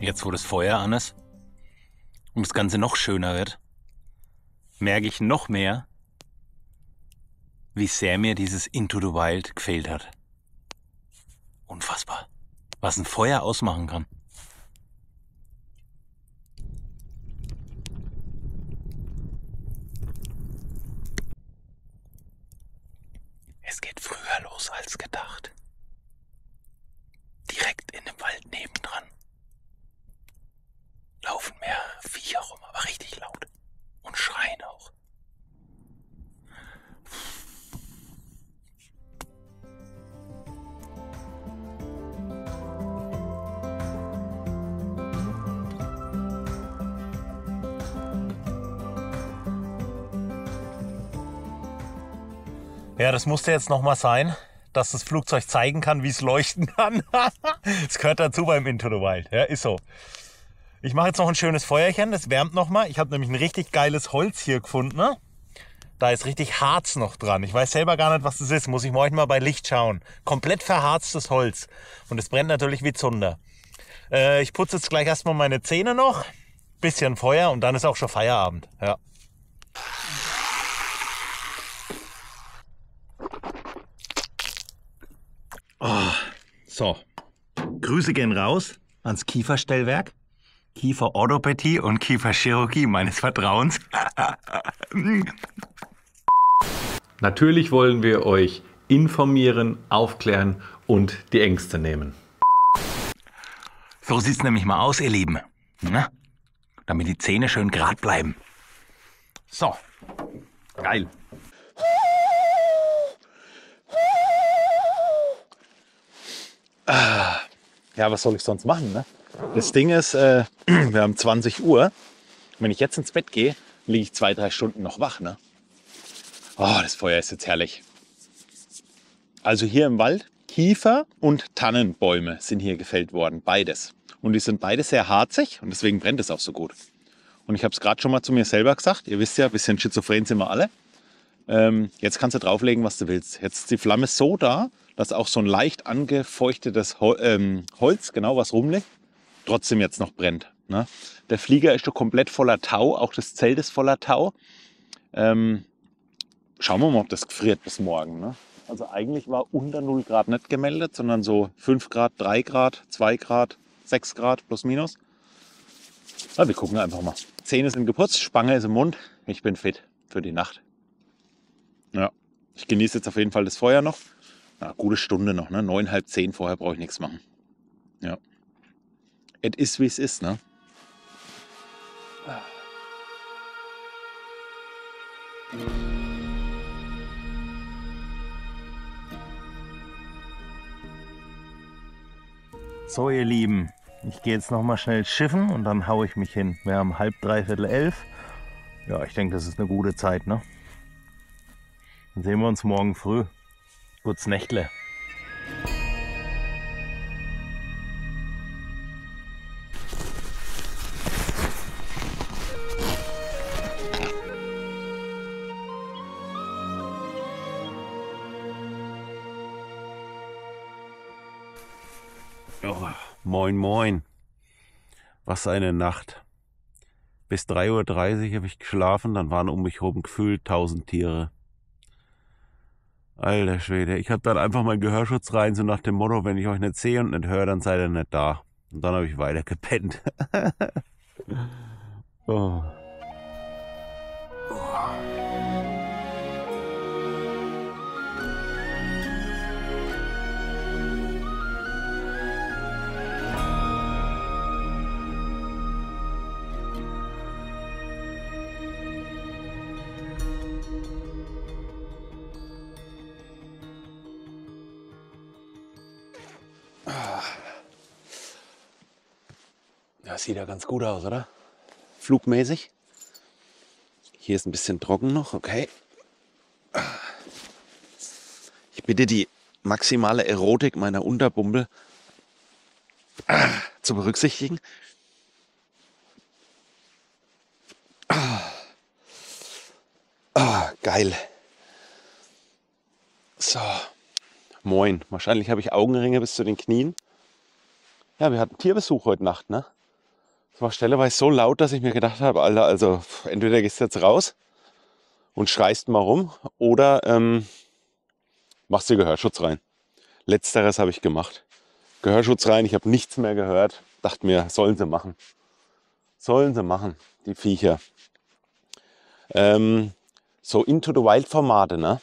Jetzt, wo das Feuer an ist und das Ganze noch schöner wird, merke ich noch mehr, wie sehr mir dieses Into the Wild gefehlt hat. Unfassbar, was ein Feuer ausmachen kann. Es geht früher los als gedacht. Direkt in dem Wald nebendran laufen mehrere Viecher rum, aber richtig laut. Und schreien auch. Ja, das musste jetzt nochmal sein, dass das Flugzeug zeigen kann, wie es leuchten kann. Das gehört dazu beim Into the Wild. Ja, ist so. Ich mache jetzt noch ein schönes Feuerchen, das wärmt nochmal. Ich habe nämlich ein richtig geiles Holz hier gefunden. Ne? Da ist richtig Harz noch dran. Ich weiß selber gar nicht, was das ist. Muss ich morgen mal bei Licht schauen. Komplett verharztes Holz. Und es brennt natürlich wie Zunder. Ich putze jetzt gleich erstmal meine Zähne noch. Bisschen Feuer und dann ist auch schon Feierabend. Ja. Oh, so. Grüße gehen raus ans Kieferstellwerk. Kiefer Orthopädie und Kieferchirurgie meines Vertrauens. Natürlich wollen wir euch informieren, aufklären und die Ängste nehmen. So sieht's nämlich mal aus, ihr Lieben. Na? Damit die Zähne schön gerade bleiben. So. Geil. Ja, was soll ich sonst machen, ne? Das Ding ist, wir haben 20 Uhr. Wenn ich jetzt ins Bett gehe, liege ich 2, 3 Stunden noch wach, ne? Oh, das Feuer ist jetzt herrlich. Also hier im Wald, Kiefer und Tannenbäume sind hier gefällt worden, beides. Und die sind beide sehr harzig und deswegen brennt es auch so gut. Und ich habe es gerade schon mal zu mir selber gesagt, ihr wisst ja, ein bisschen schizophren sind wir alle. Jetzt kannst du drauflegen, was du willst. Jetzt ist die Flamme so da, dass auch so ein leicht angefeuchtetes Holz, genau was rumliegt, trotzdem jetzt noch brennt. Ne? Der Flieger ist schon komplett voller Tau, auch das Zelt ist voller Tau. Schauen wir mal, ob das gefriert bis morgen. Ne? Also eigentlich war unter 0 Grad nicht gemeldet, sondern so 5 Grad, 3 Grad, 2 Grad, 6 Grad plus minus. Ja, wir gucken einfach mal. Zähne sind geputzt, Spange ist im Mund. Ich bin fit für die Nacht. Ja, ich genieße jetzt auf jeden Fall das Feuer noch. Na, gute Stunde noch, ne? 9, halb 10, vorher brauche ich nichts machen. Ja. Es ist, wie es ist, ne? So, ihr Lieben, ich gehe jetzt noch mal schnell schiffen und dann haue ich mich hin. Wir haben 10, 10, 11. Ja, ich denke, das ist eine gute Zeit, ne? Dann sehen wir uns morgen früh. Gutes Nächtle. Oh, moin, moin. Was eine Nacht. Bis 3:30 Uhr habe ich geschlafen, dann waren um mich herum gefühlt 1000 Tiere. Alter Schwede, ich habe dann einfach meinen Gehörschutz rein, so nach dem Motto, wenn ich euch nicht sehe und nicht höre, dann seid ihr nicht da. Und dann habe ich weiter gepennt. Oh. Das sieht ja ganz gut aus, oder? Flugmäßig. Hier ist ein bisschen trocken noch, okay. Ich bitte die maximale Erotik meiner Unterbumbel zu berücksichtigen. Geil. So. Moin. Wahrscheinlich habe ich Augenringe bis zu den Knien. Ja, wir hatten Tierbesuch heute Nacht, ne? Es war stellenweise so laut, dass ich mir gedacht habe, Alter, also entweder gehst du jetzt raus und schreist mal rum oder machst dir Gehörschutz rein. Letzteres habe ich gemacht. Gehörschutz rein, ich habe nichts mehr gehört. Dachte mir, sollen sie machen. Sollen sie machen, die Viecher. So Into the Wild Formate, ne?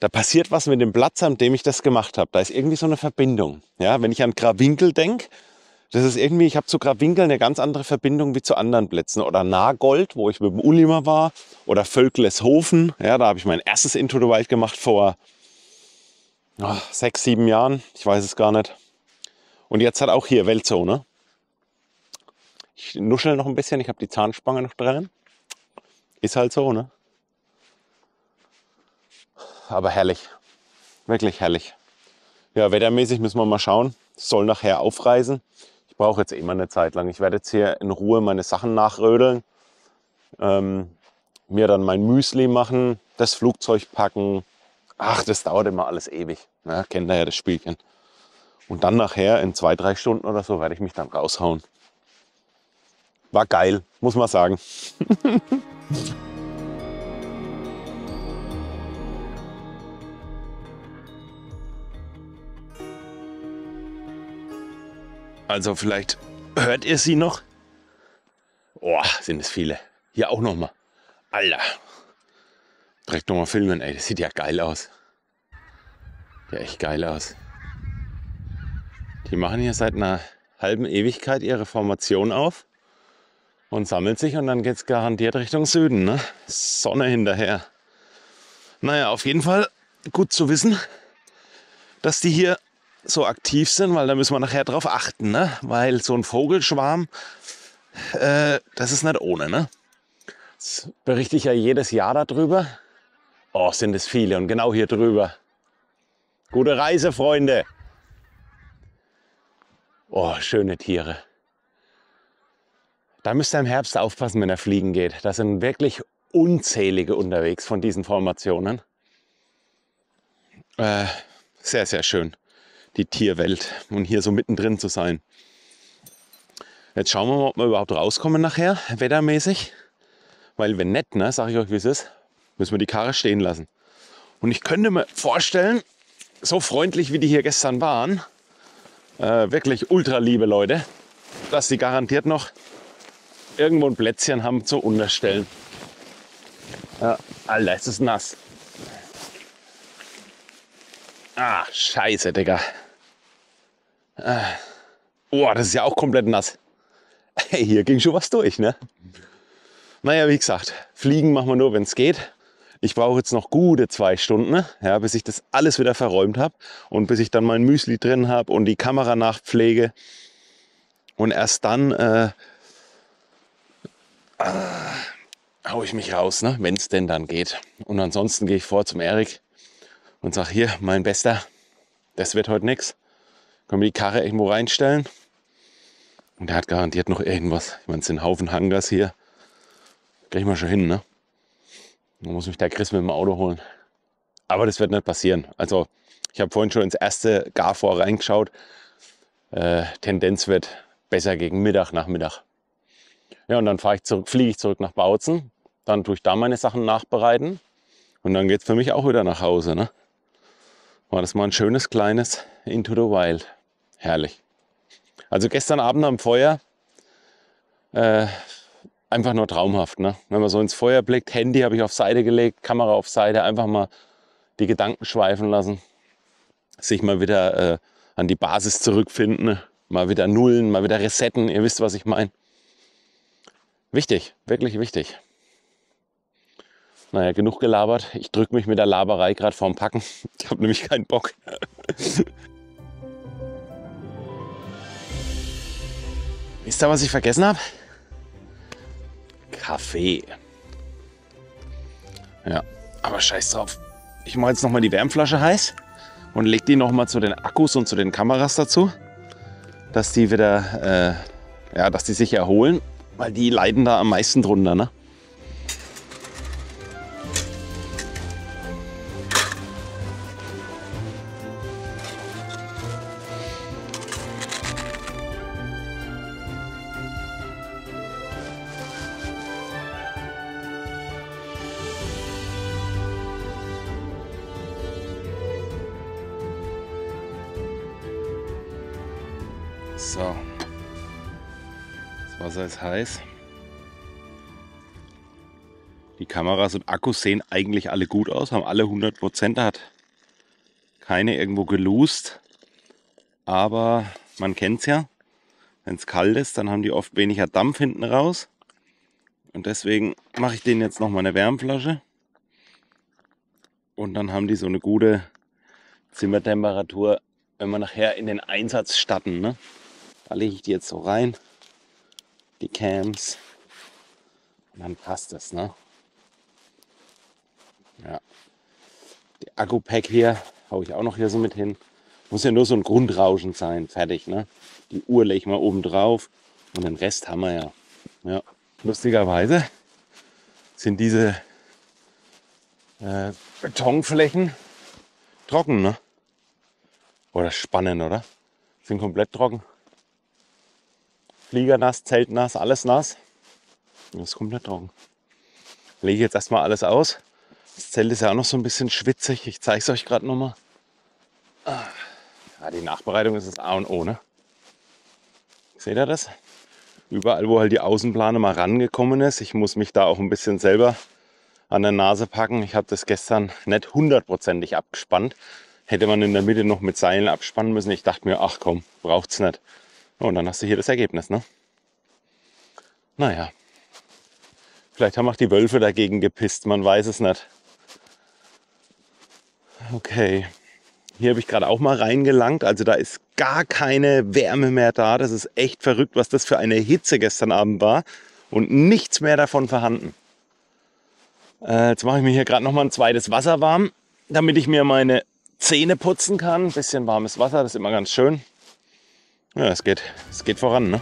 Da passiert was mit dem Platz, an dem ich das gemacht habe. Da ist irgendwie so eine Verbindung. Ja, wenn ich an Gravwinkel denke, das ist irgendwie, ich habe zu Gravwinkel eine ganz andere Verbindung wie zu anderen Plätzen. Oder Nagold, wo ich mit dem Uli mal war. Oder Völkleshofen. Ja, da habe ich mein erstes Into the Wild gemacht vor 6, 7 Jahren. Ich weiß es gar nicht. Und jetzt hat auch hier Weltzone. Ich nuschel noch ein bisschen, ich habe die Zahnspange noch drin. Ist halt so, ne? Aber herrlich. Wirklich herrlich. Ja, wettermäßig müssen wir mal schauen. Es soll nachher aufreisen. Ich brauche jetzt immer eine Zeit lang. Ich werde jetzt hier in Ruhe meine Sachen nachrödeln. Mir dann mein Müsli machen, das Flugzeug packen. Ach, das dauert immer alles ewig. Ja, kennt ihr ja das Spielchen. Und dann nachher in 2, 3 Stunden oder so werde ich mich dann raushauen. War geil, muss man sagen. Also vielleicht hört ihr sie noch? Oh, sind es viele. Hier auch noch mal. Alter. Direkt noch mal filmen, ey. Das sieht ja geil aus. Ja, echt geil aus. Die machen hier seit einer halben Ewigkeit ihre Formation auf und sammeln sich und dann geht es garantiert Richtung Süden, ne? Sonne hinterher. Naja, auf jeden Fall gut zu wissen, dass die hier so aktiv sind, weil da müssen wir nachher drauf achten, ne? Weil so ein Vogelschwarm, das ist nicht ohne, ne? Das berichte ich ja jedes Jahr darüber. Oh, sind es viele und genau hier drüber. Gute Reise, Freunde. Oh, schöne Tiere. Da müsst ihr im Herbst aufpassen, wenn er fliegen geht. Da sind wirklich unzählige unterwegs von diesen Formationen. Sehr, sehr schön, die Tierwelt und hier so mittendrin zu sein. Jetzt schauen wir mal, ob wir überhaupt rauskommen nachher, wettermäßig. Weil wenn nicht, ne, sage ich euch, wie es ist, müssen wir die Karre stehen lassen. Und ich könnte mir vorstellen, so freundlich wie die hier gestern waren, wirklich ultra liebe Leute, dass die garantiert noch irgendwo ein Plätzchen haben zu unterstellen. Ja, Alter, es ist nass. Ah, scheiße, Digga. Oh, das ist ja auch komplett nass. Hey, hier ging schon was durch, ne? Naja, wie gesagt, fliegen machen wir nur, wenn es geht. Ich brauche jetzt noch gute 2 Stunden, ja, bis ich das alles wieder verräumt habe und bis ich dann mein Müsli drin habe und die Kamera nachpflege. Und erst dann hau ich mich raus, ne? Wenn es denn dann geht. Und ansonsten gehe ich vor zum Erik und sage, hier, mein Bester, das wird heute nichts. Können wir die Karre irgendwo reinstellen? Und der hat garantiert noch irgendwas. Ich meine, es sind ein Haufen Hangars hier. Kriegen wir schon hin, ne? Dann muss mich der Chris mit dem Auto holen. Aber das wird nicht passieren. Also, ich habe vorhin schon ins erste Garfor reingeschaut. Tendenz wird besser gegen Mittag, Nachmittag. Ja, und dann fliege ich zurück nach Bautzen. Dann tue ich da meine Sachen nachbereiten. Und dann geht es für mich auch wieder nach Hause, ne? War das mal ein schönes, kleines Into the Wild. Herrlich. Also gestern Abend am Feuer, einfach nur traumhaft, ne? Wenn man so ins Feuer blickt, Handy habe ich auf Seite gelegt, Kamera auf Seite, einfach mal die Gedanken schweifen lassen. Sich mal wieder an die Basis zurückfinden, mal wieder nullen, mal wieder resetten, ihr wisst, was ich meine. Wichtig, wirklich wichtig. Naja, genug gelabert. Ich drücke mich mit der Laberei gerade vorm Packen. Ich habe nämlich keinen Bock. Wisst ihr, was ich vergessen habe? Kaffee. Ja, aber scheiß drauf. Ich mache jetzt nochmal die Wärmflasche heiß und lege die nochmal zu den Akkus und zu den Kameras dazu, dass die wieder, dass die sich erholen, weil die leiden da am meisten drunter, ne? So, das Wasser ist heiß. Die Kameras und Akkus sehen eigentlich alle gut aus, haben alle 100%, hat keine irgendwo geloost. Aber man kennt es ja, wenn es kalt ist, dann haben die oft weniger Dampf hinten raus. Und deswegen mache ich denen jetzt noch mal eine Wärmflasche. Und dann haben die so eine gute Zimmertemperatur, wenn wir nachher in den Einsatz starten, ne? Da lege ich die jetzt so rein, die Cams, und dann passt das, ne? Ja. Die Akku-Pack hier haue ich auch noch hier so mit hin. Muss ja nur so ein Grundrauschen sein, fertig, ne? Die Uhr lege ich mal oben drauf und den Rest haben wir ja. Ja. Lustigerweise sind diese Betonflächen trocken, ne? Oder spannend, oder? Sind komplett trocken. Flieger nass, Zelt nass, alles nass. Das ist komplett trocken. Lege jetzt erstmal alles aus. Das Zelt ist ja auch noch so ein bisschen schwitzig. Ich zeige es euch gerade nochmal. Ja, die Nachbereitung ist das A und O, ne? Seht ihr das? Überall, wo halt die Außenplane mal rangekommen ist. Ich muss mich da auch ein bisschen selber an der Nase packen. Ich habe das gestern nicht 100%ig abgespannt. Hätte man in der Mitte noch mit Seilen abspannen müssen. Ich dachte mir, ach komm, braucht's nicht. Und dann hast du hier das Ergebnis, ne? Naja. Vielleicht haben auch die Wölfe dagegen gepisst, man weiß es nicht. Okay. Hier habe ich gerade auch mal reingelangt. Also da ist gar keine Wärme mehr da. Das ist echt verrückt, was das für eine Hitze gestern Abend war. Und nichts mehr davon vorhanden. Jetzt mache ich mir hier gerade noch mal ein zweites Wasser warm, damit ich mir meine Zähne putzen kann. Ein bisschen warmes Wasser, das ist immer ganz schön. Ja, es geht voran, ne?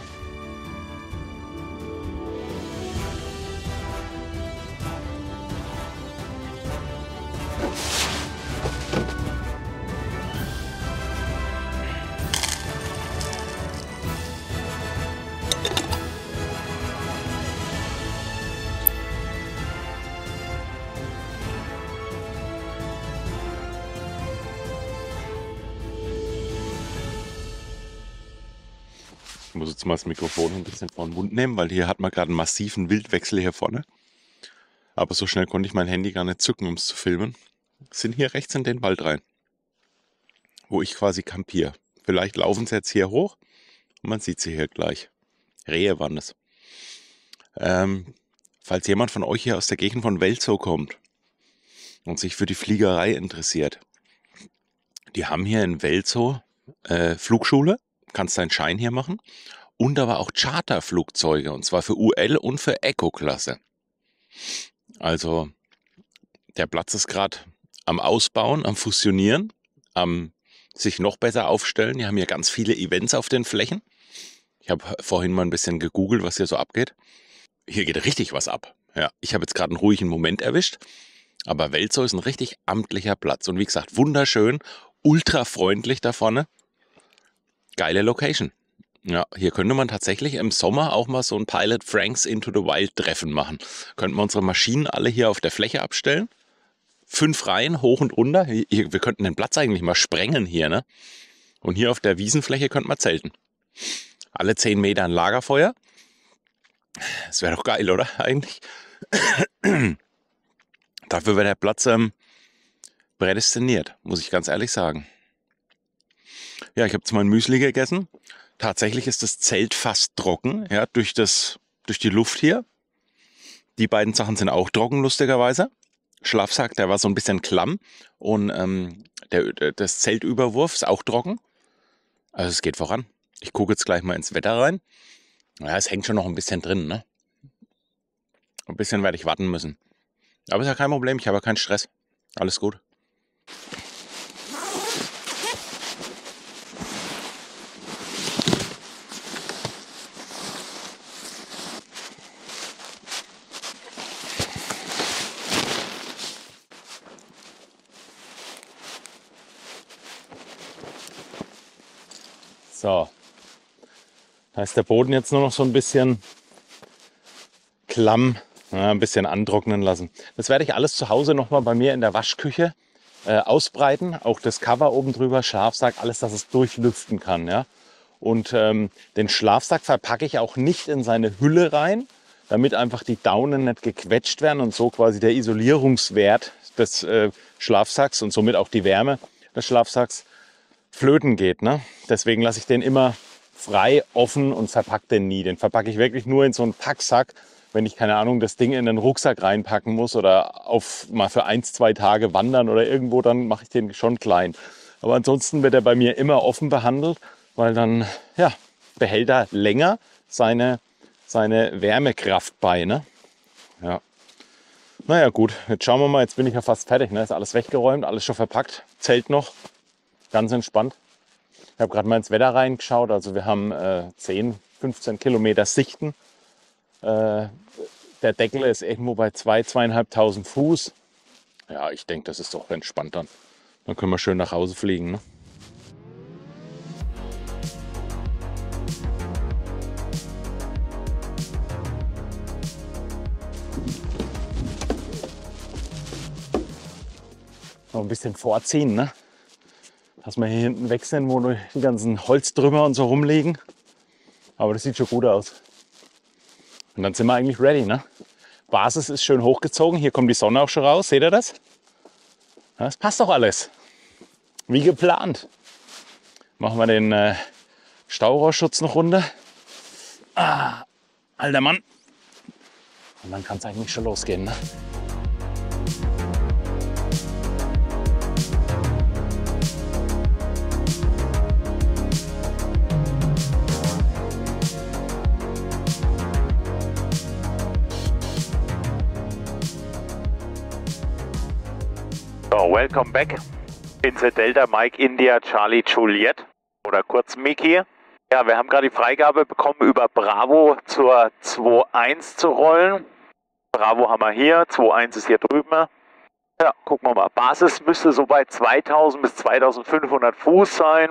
Ich muss jetzt mal das Mikrofon ein bisschen vor den Mund nehmen, weil hier hat man gerade einen massiven Wildwechsel hier vorne. Aber so schnell konnte ich mein Handy gar nicht zücken, um es zu filmen. Sind hier rechts in den Wald rein, wo ich quasi campiere. Vielleicht laufen sie jetzt hier hoch und man sieht sie hier gleich. Rehe waren es. Falls jemand von euch hier aus der Gegend von Welzow kommt und sich für die Fliegerei interessiert, die haben hier in Welzow Flugschule. Kannst deinen Schein hier machen und aber auch Charterflugzeuge und zwar für UL und für Eco-Klasse. Also der Platz ist gerade am Ausbauen, am Fusionieren, am sich noch besser aufstellen. Die haben hier ganz viele Events auf den Flächen. Ich habe vorhin mal ein bisschen gegoogelt, was hier so abgeht. Hier geht richtig was ab. Ja, ich habe jetzt gerade einen ruhigen Moment erwischt, aber Welzow ist ein richtig amtlicher Platz und wie gesagt, wunderschön, ultra freundlich da vorne. Geile Location. Ja, hier könnte man tatsächlich im Sommer auch mal so ein Pilot Franks Into the Wild Treffen machen. Könnten wir unsere Maschinen alle hier auf der Fläche abstellen. 5 Reihen, hoch und runter. Wir könnten den Platz eigentlich mal sprengen hier, ne? Und hier auf der Wiesenfläche könnten wir zelten. Alle 10 Meter ein Lagerfeuer. Das wäre doch geil, oder? Eigentlich. Dafür wäre der Platz prädestiniert, muss ich ganz ehrlich sagen. Ja, ich habe jetzt mein Müsli gegessen. Tatsächlich ist das Zelt fast trocken, ja, durch die Luft hier. Die beiden Sachen sind auch trocken, lustigerweise. Schlafsack, der war so ein bisschen klamm. Und das Zeltüberwurf ist auch trocken. Also es geht voran. Ich gucke jetzt gleich mal ins Wetter rein. Ja, es hängt schon noch ein bisschen drin, ne? Ein bisschen werde ich warten müssen. Aber ist ja kein Problem, ich habe ja keinen Stress. Alles gut. So, da ist der Boden jetzt nur noch so ein bisschen klamm, ja, ein bisschen antrocknen lassen. Das werde ich alles zu Hause nochmal bei mir in der Waschküche ausbreiten. Auch das Cover oben drüber, Schlafsack, alles, dass es durchlüften kann. Ja? Und den Schlafsack verpacke ich auch nicht in seine Hülle rein, damit einfach die Daunen nicht gequetscht werden und so quasi der Isolierungswert des Schlafsacks und somit auch die Wärme des Schlafsacks flöten geht. Ne? Deswegen lasse ich den immer frei, offen und verpacke den nie. Den verpacke ich wirklich nur in so einen Packsack, wenn ich, keine Ahnung, das Ding in den Rucksack reinpacken muss oder mal für 1-2 Tage wandern oder irgendwo, dann mache ich den schon klein. Aber ansonsten wird er bei mir immer offen behandelt, weil dann ja, behält er länger seine Wärmekraft bei. Ne? Ja. Naja gut, jetzt schauen wir mal, jetzt bin ich ja fast fertig. Ne? Ist alles weggeräumt, alles schon verpackt, Zelt noch. Ganz entspannt. Ich habe gerade mal ins Wetter reingeschaut. Also wir haben 10-15 Kilometer Sichten. Der Deckel ist irgendwo bei 2.500 Fuß. Ja, ich denke, das ist doch entspannt dann. Dann können wir schön nach Hause fliegen. Ne? Noch ein bisschen vorziehen, ne? Dass wir hier hinten weg sind, wo die ganzen Holztrümmer und so rumliegen. Aber das sieht schon gut aus. Und dann sind wir eigentlich ready, ne? Basis ist schön hochgezogen. Hier kommt die Sonne auch schon raus. Seht ihr das? Ja, das passt doch alles. Wie geplant. Machen wir den Staurohrschutz noch runter. Ah, alter Mann. Und dann kann es eigentlich schon losgehen, ne? welcome back. Insel Delta Mike India Charlie Juliet oder kurz Mickey. Ja, wir haben gerade die Freigabe bekommen, über Bravo zur 2.1 zu rollen. Bravo haben wir hier, 2.1 ist hier drüben. Ja, gucken wir mal. Basis müsste so bei 2000 bis 2500 Fuß sein.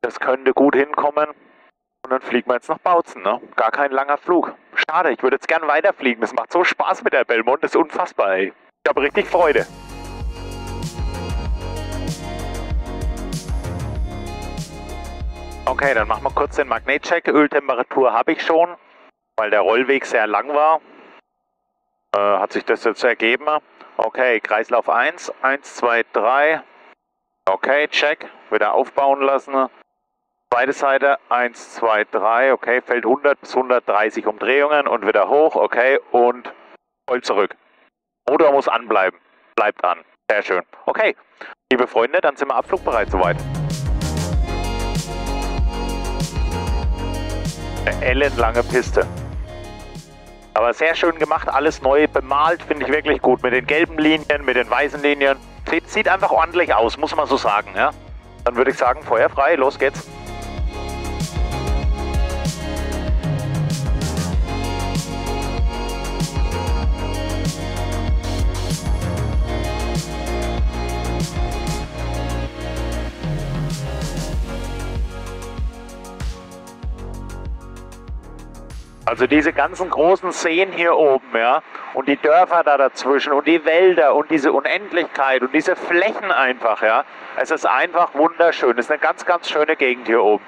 Das könnte gut hinkommen. Und dann fliegen wir jetzt nach Bautzen, ne? Gar kein langer Flug. Schade, ich würde jetzt gern weiterfliegen. Das macht so Spaß mit der Belmont, das ist unfassbar, ey. Ich habe richtig Freude. Okay, dann machen wir kurz den Magnetcheck. Öltemperatur habe ich schon, weil der Rollweg sehr lang war. Hat sich das jetzt ergeben. Okay, Kreislauf 1, 1, 2, 3. Okay, check. Wieder aufbauen lassen. Zweite Seite, 1, 2, 3. Okay, fällt 100 bis 130 Umdrehungen und wieder hoch. Okay, und voll zurück. Motor muss anbleiben. Bleibt an. Sehr schön. Okay, liebe Freunde, dann sind wir abflugbereit soweit. Eine ellenlange Piste. Aber sehr schön gemacht, alles neu bemalt, finde ich wirklich gut. Mit den gelben Linien, mit den weißen Linien. Sieht einfach ordentlich aus, muss man so sagen. Ja? Dann würde ich sagen, Feuer frei, los geht's. Also diese ganzen großen Seen hier oben, ja, und die Dörfer da dazwischen und die Wälder und diese Unendlichkeit und diese Flächen einfach, ja. Es ist einfach wunderschön. Es ist eine ganz, ganz schöne Gegend hier oben.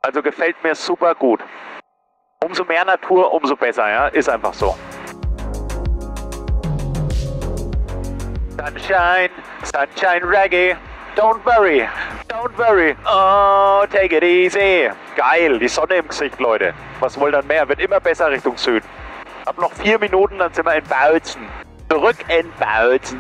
Also gefällt mir super gut. Umso mehr Natur, umso besser, ja. Ist einfach so. Sunshine, Sunshine Reggae. Don't worry, don't worry. Oh, take it easy. Geil, die Sonne im Gesicht, Leute. Was wollt ihr mehr? Wird immer besser Richtung Süden. Hab noch 4 Minuten, dann sind wir in Bautzen. Zurück in Bautzen.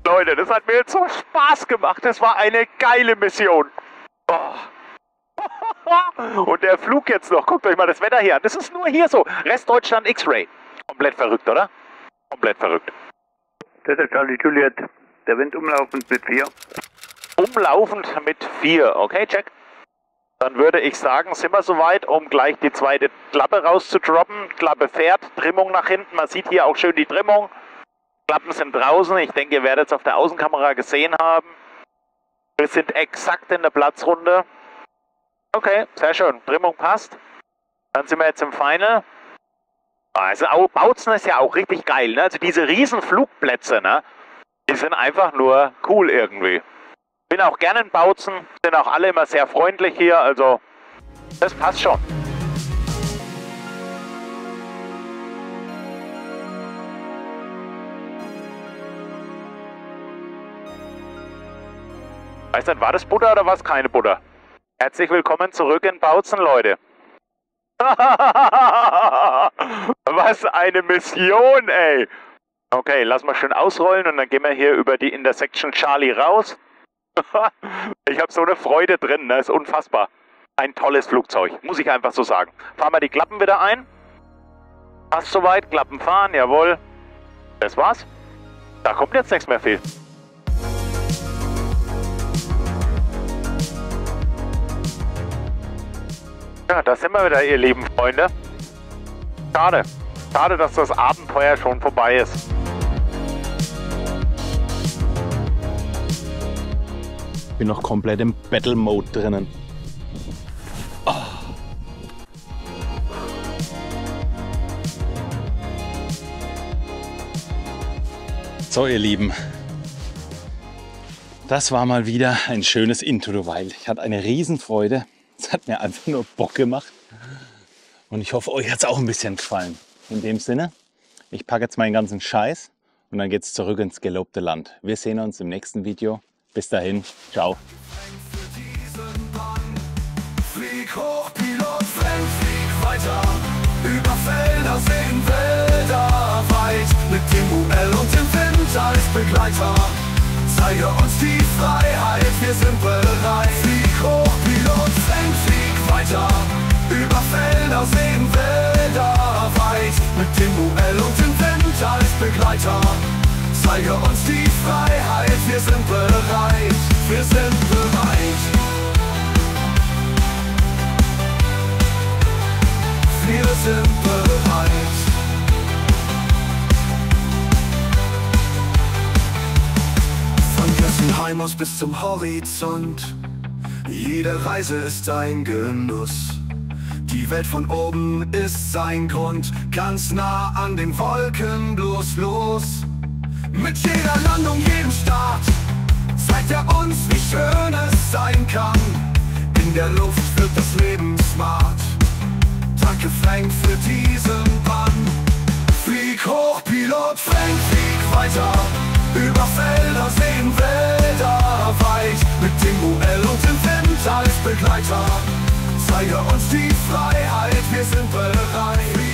Leute, das hat mir jetzt so Spaß gemacht. Das war eine geile Mission. Oh. Und der Flug jetzt noch. Guckt euch mal das Wetter hier an. Das ist nur hier so. Restdeutschland X-Ray. Komplett verrückt, oder? Komplett verrückt. Das ist Charlie Juliet. Der Wind umlaufend mit 4. Umlaufend mit 4. Okay, check. Dann würde ich sagen, sind wir soweit, um gleich die zweite Klappe rauszudroppen. Klappe fährt, Trimmung nach hinten. Man sieht hier auch schön die Trimmung. Klappen sind draußen. Ich denke, ihr werdet es auf der Außenkamera gesehen haben. Wir sind exakt in der Platzrunde. Okay, sehr schön. Trimmung passt. Dann sind wir jetzt im Final. Also Bautzen ist ja auch richtig geil, ne? Also diese riesen Flugplätze, ne? Die sind einfach nur cool irgendwie. Bin auch gerne in Bautzen. Sind auch alle immer sehr freundlich hier. Also das passt schon. Weiß nicht, war das Butter oder war es keine Butter? Herzlich willkommen zurück in Bautzen, Leute. Was eine Mission, ey. Okay, lass mal schön ausrollen und dann gehen wir hier über die Intersection Charlie raus. Ich habe so eine Freude drin, das ist unfassbar. Ein tolles Flugzeug, muss ich einfach so sagen. Fahren wir die Klappen wieder ein. Passt soweit, Klappen fahren, jawohl. Das war's. Da kommt jetzt nichts mehr viel. Ja, da sind wir wieder, ihr lieben Freunde. Schade. Schade, dass das Abenteuer schon vorbei ist. Bin noch komplett im Battle-Mode drinnen. Oh. So, ihr Lieben. Das war mal wieder ein schönes Into the Wild. Ich hatte eine Riesenfreude. Es hat mir einfach nur Bock gemacht. Und ich hoffe, euch hat es auch ein bisschen gefallen. In dem Sinne, ich packe jetzt meinen ganzen Scheiß und dann geht es zurück ins gelobte Land. Wir sehen uns im nächsten Video. Bis dahin, ciao. Flieg hoch, Pilot, flieg weiter. Über Felder, Seen, Wälder weit. Mit dem UL und dem Wind als Begleiter. Zeige uns die Freiheit, wir sind bereit. Flieg hoch, Pilot Frank, flieg weiter. Über Felder, Seen, Wälder weit. Mit dem UL und dem Wind als Begleiter. Zeige uns die Freiheit, wir sind bereit. Wir sind bereit. Wir sind bereit. Von Gessenheim aus bis zum Horizont. Jede Reise ist ein Genuss. Die Welt von oben ist sein Grund. Ganz nah an den Wolken, bloß los. Mit jeder Landung, jedem Start zeigt er uns, wie schön es sein kann. In der Luft wird das Leben smart. Danke Frank für diesen Bann. Flieg hoch, Pilot Frank, flieg weiter. Über Felder, Seen, Wälder weit. Mit dem UL und dem Wind als Begleiter. Zeige uns die Freiheit, wir sind bereit.